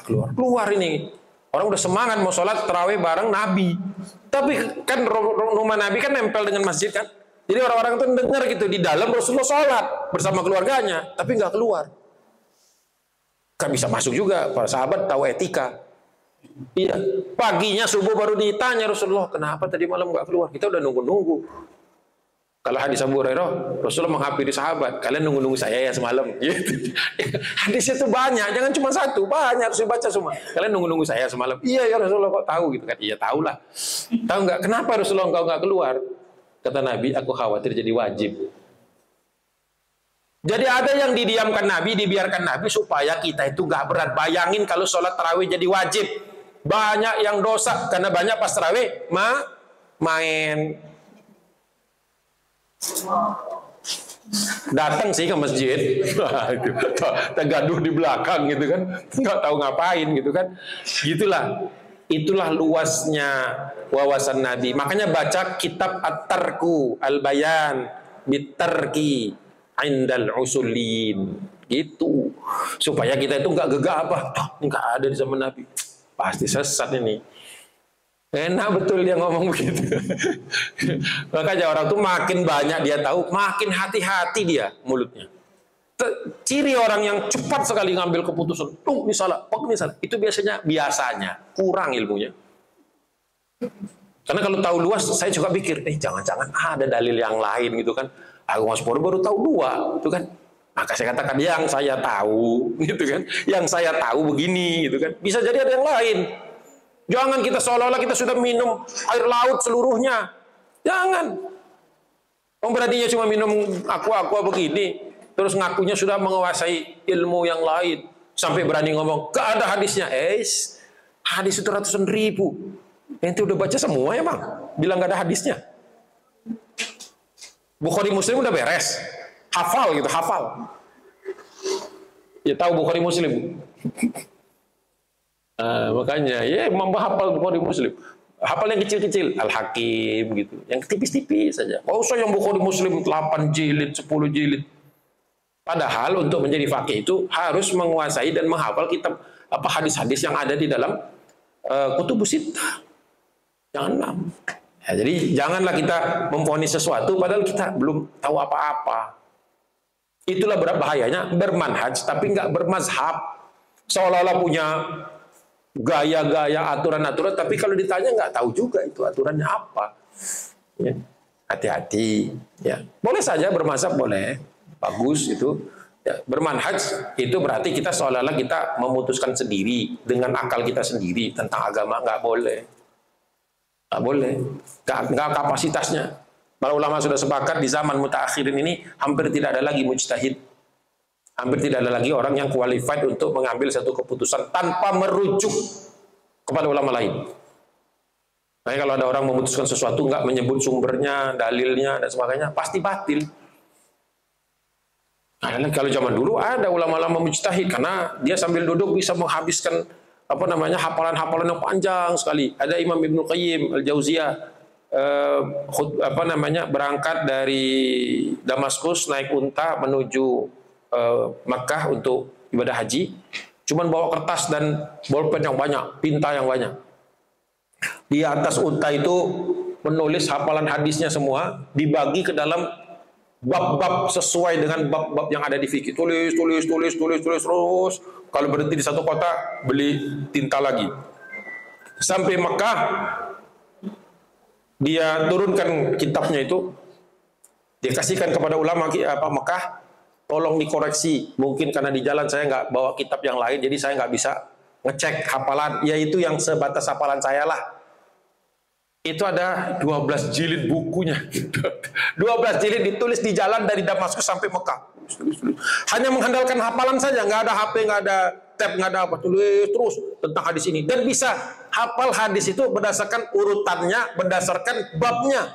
keluar? Keluar ini. Orang udah semangat mau sholat tarawih bareng Nabi. Tapi kan rumah Nabi kan nempel dengan masjid kan. Jadi orang-orang itu dengar gitu di dalam Rasulullah sholat bersama keluarganya, tapi nggak keluar. Kan bisa masuk juga. Para sahabat tahu etika. Iya. Paginya subuh baru ditanya Rasulullah, kenapa tadi malam nggak keluar? Kita udah nunggu-nunggu. Kalau hadis Abu Hurairah, Rasulullah menghampiri sahabat, kalian nunggu-nunggu saya ya semalam. Gitu. Hadisnya itu banyak, jangan cuma satu, banyak harus dibaca semua. Kalian nunggu-nunggu saya semalam. Iya ya Rasulullah, kok tahu gitu kan? Iya tahulah. Tahu nggak kenapa Rasulullah engkau nggak keluar? Kata Nabi, aku khawatir jadi wajib. Jadi ada yang didiamkan Nabi, dibiarkan Nabi supaya kita itu nggak berat. Bayangin kalau sholat tarawih jadi wajib, banyak yang dosa karena banyak pas tarawih main. Datang sih ke masjid, gaduh di belakang gitu kan, nggak tahu ngapain gitu kan, gitulah. Itulah luasnya wawasan Nabi. Makanya baca kitab At-Tarku Al-Bayan bitarki indal usulin, gitu, supaya kita itu nggak gegabah. Nggak ada di zaman Nabi, pasti sesat ini. Enak betul dia ngomong begitu. Makanya orang tuh makin banyak dia tahu, makin hati-hati dia mulutnya. Ciri orang yang cepat sekali ngambil keputusan, ini salah, ini salah. Itu biasanya kurang ilmunya. Karena kalau tahu luas, saya juga pikir, jangan-jangan ada dalil yang lain gitu kan. Aku Mas Poro baru tahu 2, gitu kan. Maka saya katakan yang saya tahu, gitu kan. Yang saya tahu begini, gitu kan. Bisa jadi ada yang lain. Jangan kita seolah-olah kita sudah minum air laut seluruhnya. Jangan. Berarti cuma minum aqua begini, terus ngakunya sudah menguasai ilmu yang lain. Sampai berani ngomong, gak ada hadisnya. Hadis itu ratusan ribu. Ente udah baca semua ya bang? Bilang gak ada hadisnya. Bukhari Muslim udah beres. Hafal gitu, hafal. Ya tahu Bukhari Muslim. Makanya ya menghafal Bukhari Muslim, hafal yang kecil-kecil, Al-Hakim gitu, yang tipis-tipis saja. Oh, yang Bukhari Muslim 8 jilid, 10 jilid. Padahal untuk menjadi faqih itu harus menguasai dan menghafal kitab hadis-hadis yang ada di dalam kutubus sittah. Jangan ya, jadi janganlah kita memvonis sesuatu padahal kita belum tahu apa-apa. Itulah bahayanya bermanhaj tapi nggak bermazhab, seolah-olah punya gaya-gaya aturan-aturan, tapi kalau ditanya nggak tahu juga itu aturannya apa. Ya, hati-hati. Ya, boleh saja bermazhab, boleh, bagus itu. Ya, bermanhaj itu berarti kita seolah-olah kita memutuskan sendiri dengan akal kita sendiri tentang agama, nggak boleh, nggak boleh, nggak kapasitasnya. Para ulama sudah sepakat di zaman mutaakhirin ini hampir tidak ada lagi mujtahid. Hampir tidak ada lagi orang yang qualified untuk mengambil satu keputusan tanpa merujuk kepada ulama lain. Nah, kalau ada orang memutuskan sesuatu nggak menyebut sumbernya, dalilnya dan sebagainya, pasti batil. Nah, kalau zaman dulu ada ulama-ulama mujtahid karena dia sambil duduk bisa menghabiskan hafalan-hafalan yang panjang sekali. Ada Imam Ibnu Qayyim Al-Jauziyah berangkat dari Damaskus naik unta menuju Makkah untuk ibadah haji, cuman bawa kertas dan bolpen yang banyak, tinta yang banyak. Di atas unta itu menulis hafalan hadisnya semua, dibagi ke dalam bab-bab sesuai dengan bab-bab yang ada di fikih. Tulis terus. Kalau berhenti di satu kota, beli tinta lagi. sampai Mekah, dia turunkan kitabnya itu, dia kasihkan kepada ulama Mekah, tolong dikoreksi. Mungkin karena di jalan saya nggak bawa kitab yang lain, jadi saya nggak bisa ngecek hafalan, yaitu yang sebatas hafalan saya lah. Itu ada 12 jilid bukunya. 12 jilid ditulis di jalan dari Damaskus sampai Mekah. Hanya mengandalkan hafalan saja, nggak ada HP, nggak ada tab, nggak ada apa. Tulis terus tentang hadis ini. Dan bisa hafal hadis itu berdasarkan urutannya, berdasarkan babnya.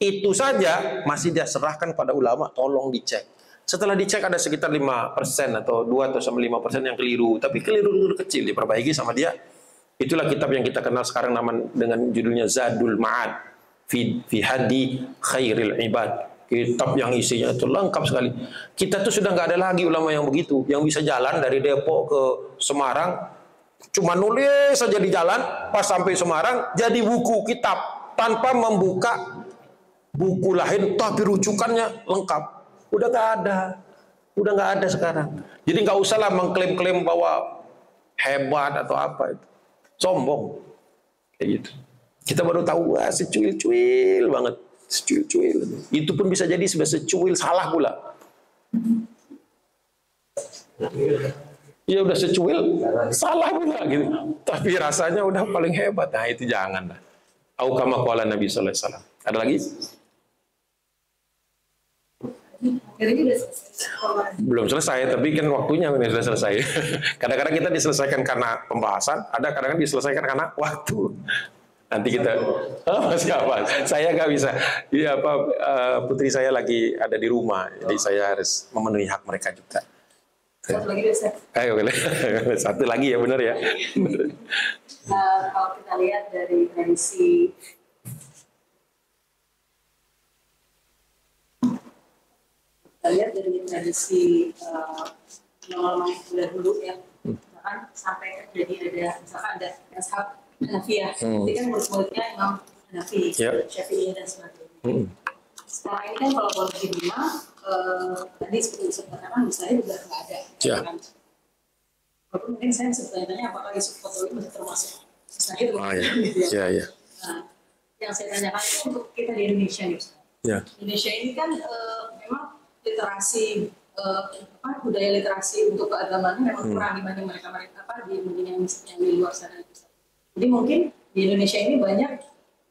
Itu saja masih dia serahkan pada ulama, tolong dicek. Setelah dicek ada sekitar 5% atau 2 atau 5% yang keliru. Tapi keliru kecil diperbaiki sama dia. Itulah kitab yang kita kenal sekarang dengan judulnya Zadul Ma'ad fi hadi khairil ibad. Kitab yang isinya itu lengkap sekali. Kita tuh sudah nggak ada lagi ulama yang begitu, yang bisa jalan dari Depok ke Semarang, cuma nulis saja di jalan, pas sampai Semarang jadi buku kitab tanpa membuka buku lain, tapi rujukannya lengkap. Udah nggak ada sekarang. Jadi nggak usahlah mengklaim-klaim bahwa hebat atau apa itu. Sombong, kayak gitu. Kita baru tahu, wah secuil-cuil banget, secuil-cuil. Itu pun bisa jadi secuil salah pula. Ya udah secuil, salah pula gitu. Tapi rasanya udah paling hebat. Nah itu jangan lah. Au kama qala Nabi sallallahu alaihi wasallam. Ada lagi? Belum selesai, tapi kan waktunya sudah selesai. Kadang-kadang kita diselesaikan karena pembahasan, ada kadang-kadang diselesaikan karena waktu. Nanti kita, siapa? Saya nggak bisa. Iya, putri saya lagi ada di rumah, jadi saya harus memenuhi hak mereka juga. Satu lagi bisa. Ayo, boleh. Satu lagi ya, benar ya. Kalau kita lihat dari tradisi normal yang dulu ya, misalkan sampai jadi misalkan ada ashab Hanafi ya, jadi kan murid-muridnya Imam Hanafi, Syafi'i dan sebagainya. Sekarang ini kan kalau boleh di rumah, tadi seperti disebutkan misalnya juga nggak ada. Walaupun mungkin saya sebetulnya tanya apakah Yusuf Fatuli masih termasuk mustahil? Iya. Nah, yang saya tanyakan itu untuk kita di Indonesia nih. Indonesia ini kan memang literasi budaya literasi untuk keagamaan memang kurang dibanding mereka di dunia yang di luar sana. Jadi mungkin di Indonesia ini banyak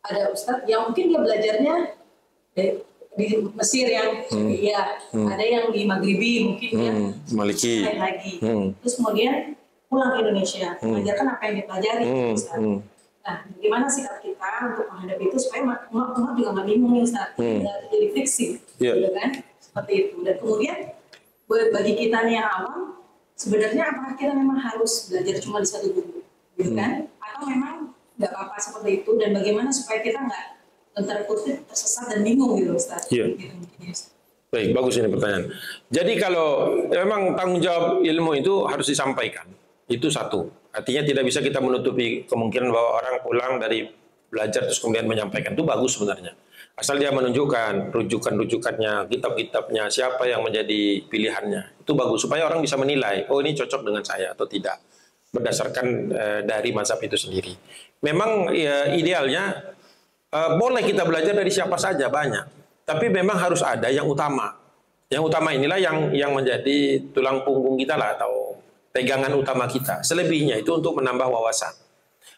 ada ustadz yang mungkin dia belajarnya di Mesir yang ada yang di Maghribi mungkin Maliki lagi. Terus kemudian pulang ke Indonesia mengajarkan apa yang dipelajari. Nah, bagaimana sikap kita untuk menghadapi itu supaya umat juga nggak bingung nih Ustaz, jadi friksi, gitu kan? Seperti itu. Dan kemudian bagi kita nih yang awam, sebenarnya apakah kita memang harus belajar cuma di satu buku, gitu kan? Atau memang nggak apa-apa seperti itu? Dan bagaimana supaya kita nggak terkutip, tersesat dan bingung gitu Ustaz? Gitu. Baik, bagus ini pertanyaan. Jadi kalau memang tanggung jawab ilmu itu harus disampaikan, itu satu. Artinya tidak bisa kita menutupi kemungkinan bahwa orang pulang dari belajar terus kemudian menyampaikan. Itu bagus sebenarnya. Asal dia menunjukkan rujukan-rujukannya, kitab-kitabnya, siapa yang menjadi pilihannya. Itu bagus supaya orang bisa menilai, oh ini cocok dengan saya atau tidak. Berdasarkan dari mazhab itu sendiri. Memang ya, idealnya boleh kita belajar dari siapa saja, banyak. Tapi memang harus ada yang utama. Yang utama inilah yang menjadi tulang punggung kita lah, atau pegangan utama kita. Selebihnya itu untuk menambah wawasan.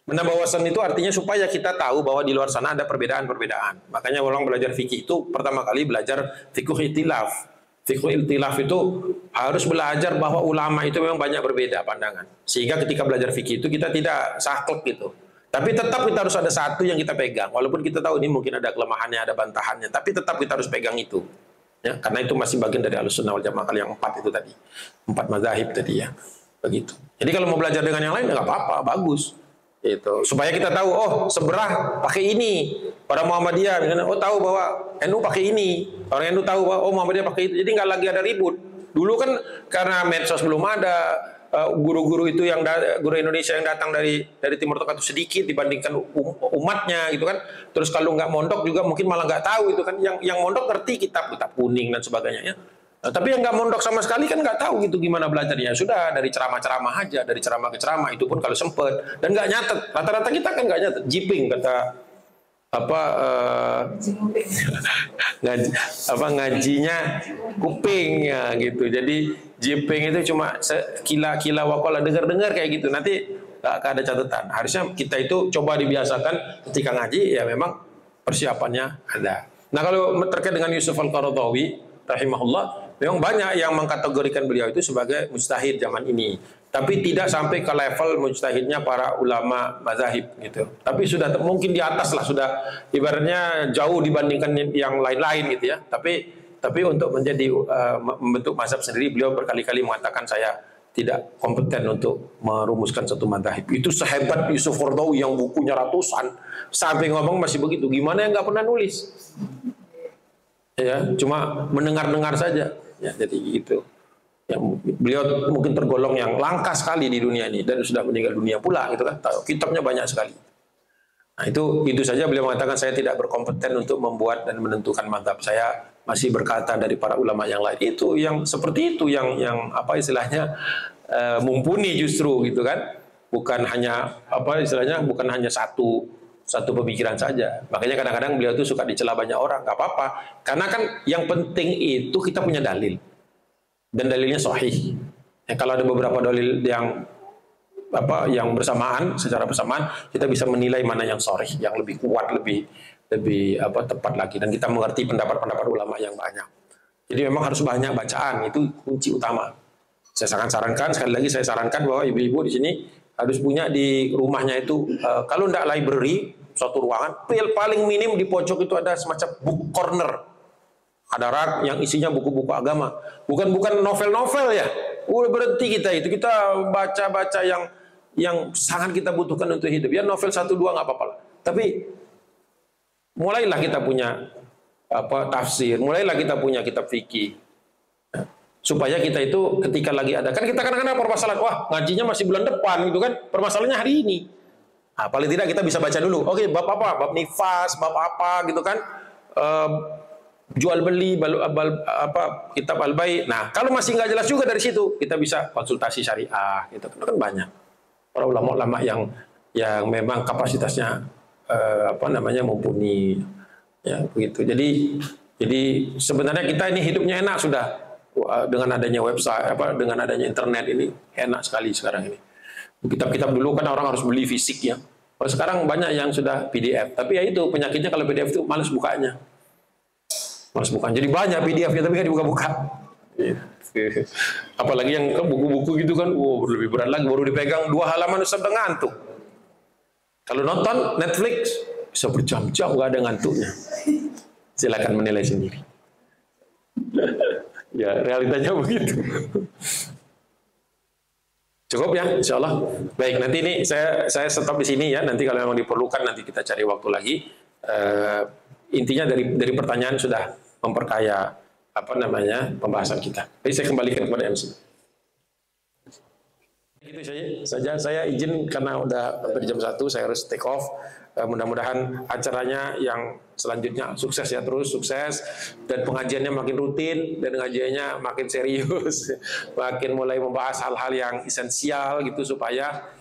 Menambah wawasan itu artinya supaya kita tahu bahwa di luar sana ada perbedaan-perbedaan. Makanya orang belajar fikih itu pertama kali belajar fikih ikhtilaf. Fikih ikhtilaf itu harus belajar bahwa ulama itu memang banyak berbeda pandangan. Sehingga ketika belajar fikih itu kita tidak saklek gitu. Tapi tetap kita harus ada satu yang kita pegang. Walaupun kita tahu ini mungkin ada kelemahannya, ada bantahannya, tapi tetap kita harus pegang itu. Ya, karena itu masih bagian dari Ahlussunnah wal Jamaah yang 4 itu tadi. 4 mazahib tadi ya. Begitu. Jadi kalau mau belajar dengan yang lain nggak apa-apa, bagus. Itu supaya kita tahu, oh seberah pakai ini, orang Muhammadiyah misalnya, oh tahu bahwa NU pakai ini, orang NU tahu bahwa oh Muhammadiyah pakai itu, jadi nggak lagi ada ribut. Dulu kan karena medsos belum ada, guru-guru itu yang guru Indonesia yang datang dari Timur Tengah itu sedikit dibandingkan umatnya gitu kan. Terus kalau nggak mondok juga mungkin malah nggak tahu itu kan. Yang mondok ngerti kitab kuning dan sebagainya ya. Nah, tapi yang nggak mondok sama sekali kan nggak tahu gitu gimana belajarnya. Sudah dari ceramah-ceramah aja, dari ceramah ke ceramah, itu pun kalau sempet, dan nggak nyatet. Rata-rata kita kan nggak nyatet. Jiping kata apa ngajinya kuping ya gitu. Jadi jiping itu cuma kila-kila wakola, dengar-dengar kayak gitu. Nanti nggak ada catatan. Harusnya kita itu coba dibiasakan ketika ngaji ya memang persiapannya ada. Nah kalau terkait dengan Yusuf Al-Qaradawi rahimahullah, memang banyak yang mengkategorikan beliau itu sebagai mujtahid zaman ini, tapi tidak sampai ke level mujtahidnya para ulama mazahib gitu. Tapi sudah mungkin di atas lah, sudah ibaratnya jauh dibandingkan yang lain-lain gitu ya. Tapi untuk menjadi membentuk mazhab sendiri, beliau berkali-kali mengatakan saya tidak kompeten untuk merumuskan satu mazhab. Itu sehebat Yusuf Qaradawi yang bukunya ratusan, sampai ngomong masih begitu. Gimana yang nggak pernah nulis? Ya, cuma mendengar-dengar saja. Ya, jadi gitu. Ya, beliau mungkin tergolong yang langka sekali di dunia ini dan sudah meninggal dunia pula gitu kan. Kitabnya banyak sekali. Nah, itu saja beliau mengatakan saya tidak berkompeten untuk membuat dan menentukan mazhab. Saya masih berkata dari para ulama yang lain. Itu yang seperti itu yang apa istilahnya mumpuni justru gitu kan. Bukan hanya apa istilahnya bukan hanya satu pemikiran saja. Makanya kadang-kadang beliau itu suka dicela banyak orang. Gak apa-apa. Karena kan yang penting itu kita punya dalil. Dan dalilnya sahih. Ya, kalau ada beberapa dalil yang bersamaan, secara bersamaan, kita bisa menilai mana yang sahih, yang lebih kuat, lebih tepat lagi. Dan kita mengerti pendapat-pendapat ulama yang banyak. Jadi memang harus banyak bacaan. Itu kunci utama. Saya sarankan, sekali lagi saya sarankan bahwa ibu-ibu di sini harus punya di rumahnya itu, kalau tidak library, suatu ruangan, paling minim di pojok itu ada semacam book corner. Ada rak yang isinya buku-buku agama. Bukan novel-novel ya. Udah berhenti kita itu. Kita baca-baca yang sangat kita butuhkan untuk hidup. Ya novel 1-2 nggak apa-apa. Tapi mulailah kita punya tafsir. Mulailah kita punya kitab fikih. Supaya kita itu ketika lagi ada. Kan kita kadang-kadang permasalahan. Wah ngajinya masih bulan depan gitu kan. Permasalahannya hari ini. Nah, paling tidak kita bisa baca dulu. Oke, bab apa? Bab nifas, bab apa gitu kan? Jual beli, kitab al-bai. Nah, kalau masih nggak jelas juga dari situ, kita bisa konsultasi syariah. Gitu kan banyak para ulama-ulama yang memang kapasitasnya mumpuni. Ya begitu. Jadi sebenarnya kita ini hidupnya enak sudah dengan adanya website, dengan adanya internet ini enak sekali sekarang ini. Kitab-kitab dulu kan orang harus beli fisik ya. Kalau sekarang banyak yang sudah PDF. Tapi ya itu penyakitnya kalau PDF itu males bukanya. Jadi banyak PDF-nya tapi nggak dibuka-buka. Apalagi yang buku-buku gitu kan, lebih berat lagi. Baru dipegang 2 halaman sudah ngantuk. Kalau nonton Netflix bisa berjam-jam nggak ada ngantuknya. Silakan menilai sendiri. Ya realitanya begitu. Cukup ya, insya Allah. Baik, nanti ini saya stop di sini ya. Nanti kalau memang diperlukan nanti kita cari waktu lagi. Intinya dari pertanyaan sudah memperkaya pembahasan kita. Jadi saya kembalikan kepada MC. Itu saja. Saya izin karena udah hampir jam 1 saya harus take off. Mudah-mudahan acaranya yang selanjutnya sukses ya, terus sukses dan pengajiannya makin rutin dan pengajiannya makin serius, makin mulai membahas hal-hal yang esensial gitu supaya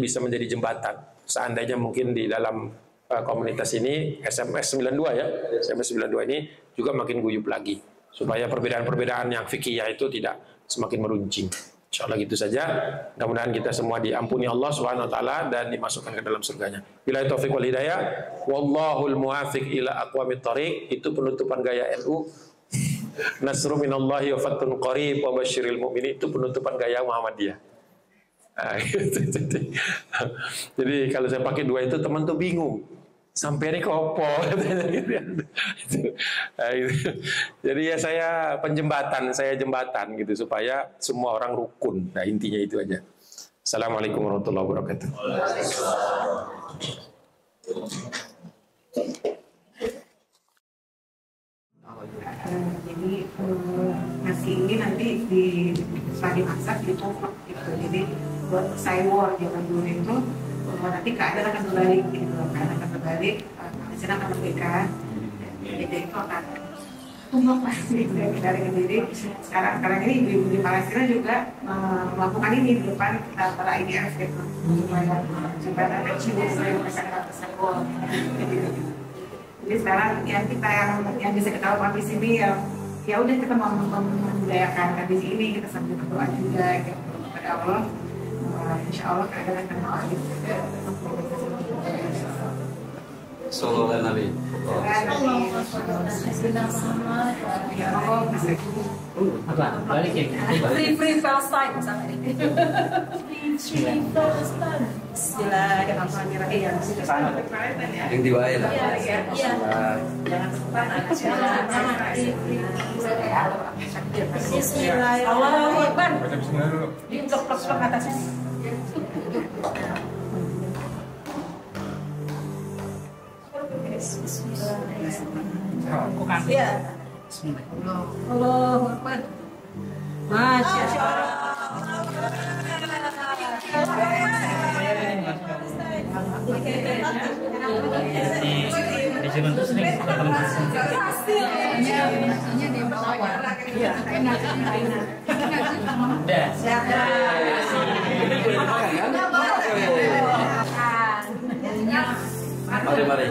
bisa menjadi jembatan. Seandainya mungkin di dalam komunitas ini SMS 92 ya, SMS 92 ini juga makin guyup lagi supaya perbedaan-perbedaan yang fikih itu tidak semakin meruncing. Insyaallah gitu saja. Mudah-mudahan kita semua diampuni Allah Subhanahu wa taala dan dimasukkan ke dalam surganya. Billahi taufiq wal hidayah. Wallahul muwaffiq ila aqwamit thoriq. Itu penutupan gaya NU. Nasru minallahi wa fathun qarib wa basyiril mu'minin. Itu penutupan gaya Muhammadiyah. Nah, jadi kalau saya pakai 2 itu teman tuh bingung. Sampai ini kopo. Jadi ya saya jembatan gitu supaya semua orang rukun. Nah intinya itu aja. Assalamualaikum warahmatullahi wabarakatuh. Jadi nasi ini nanti setelah dimasak dicoplok gitu. Jadi buat sayur zaman dulu itu nanti keadaan akan berbalik gitu. Keadaan akan berbalik, hasilnya akan berbeda. Jadi itu akan tumbang pasti dari sendiri. Sekarang ini ibu-ibu di Palestina juga melakukan ini di depan para IDF gitu, supaya ada cium yang mereka dapat tersenggol. Jadi sekarang yang bisa kita lakukan di sini ya udah kita mau membudayakan tradisi ini, kita sambil berdoa juga gitu kepada Allah. Insya Allah keadaan akan baik. Sallallahu alaihi Apa? Balik ya? Free Palestine misalnya. Free Palestine. Bismillahirrahmanirrahim. yang diwain. Iya. Jangan Bismillahirrahmanirrahim. Allahu Akbar. Di plek-plek atasnya. Iya. Allahu Akbar. Masya Allah. Di Juventus nih, Mari.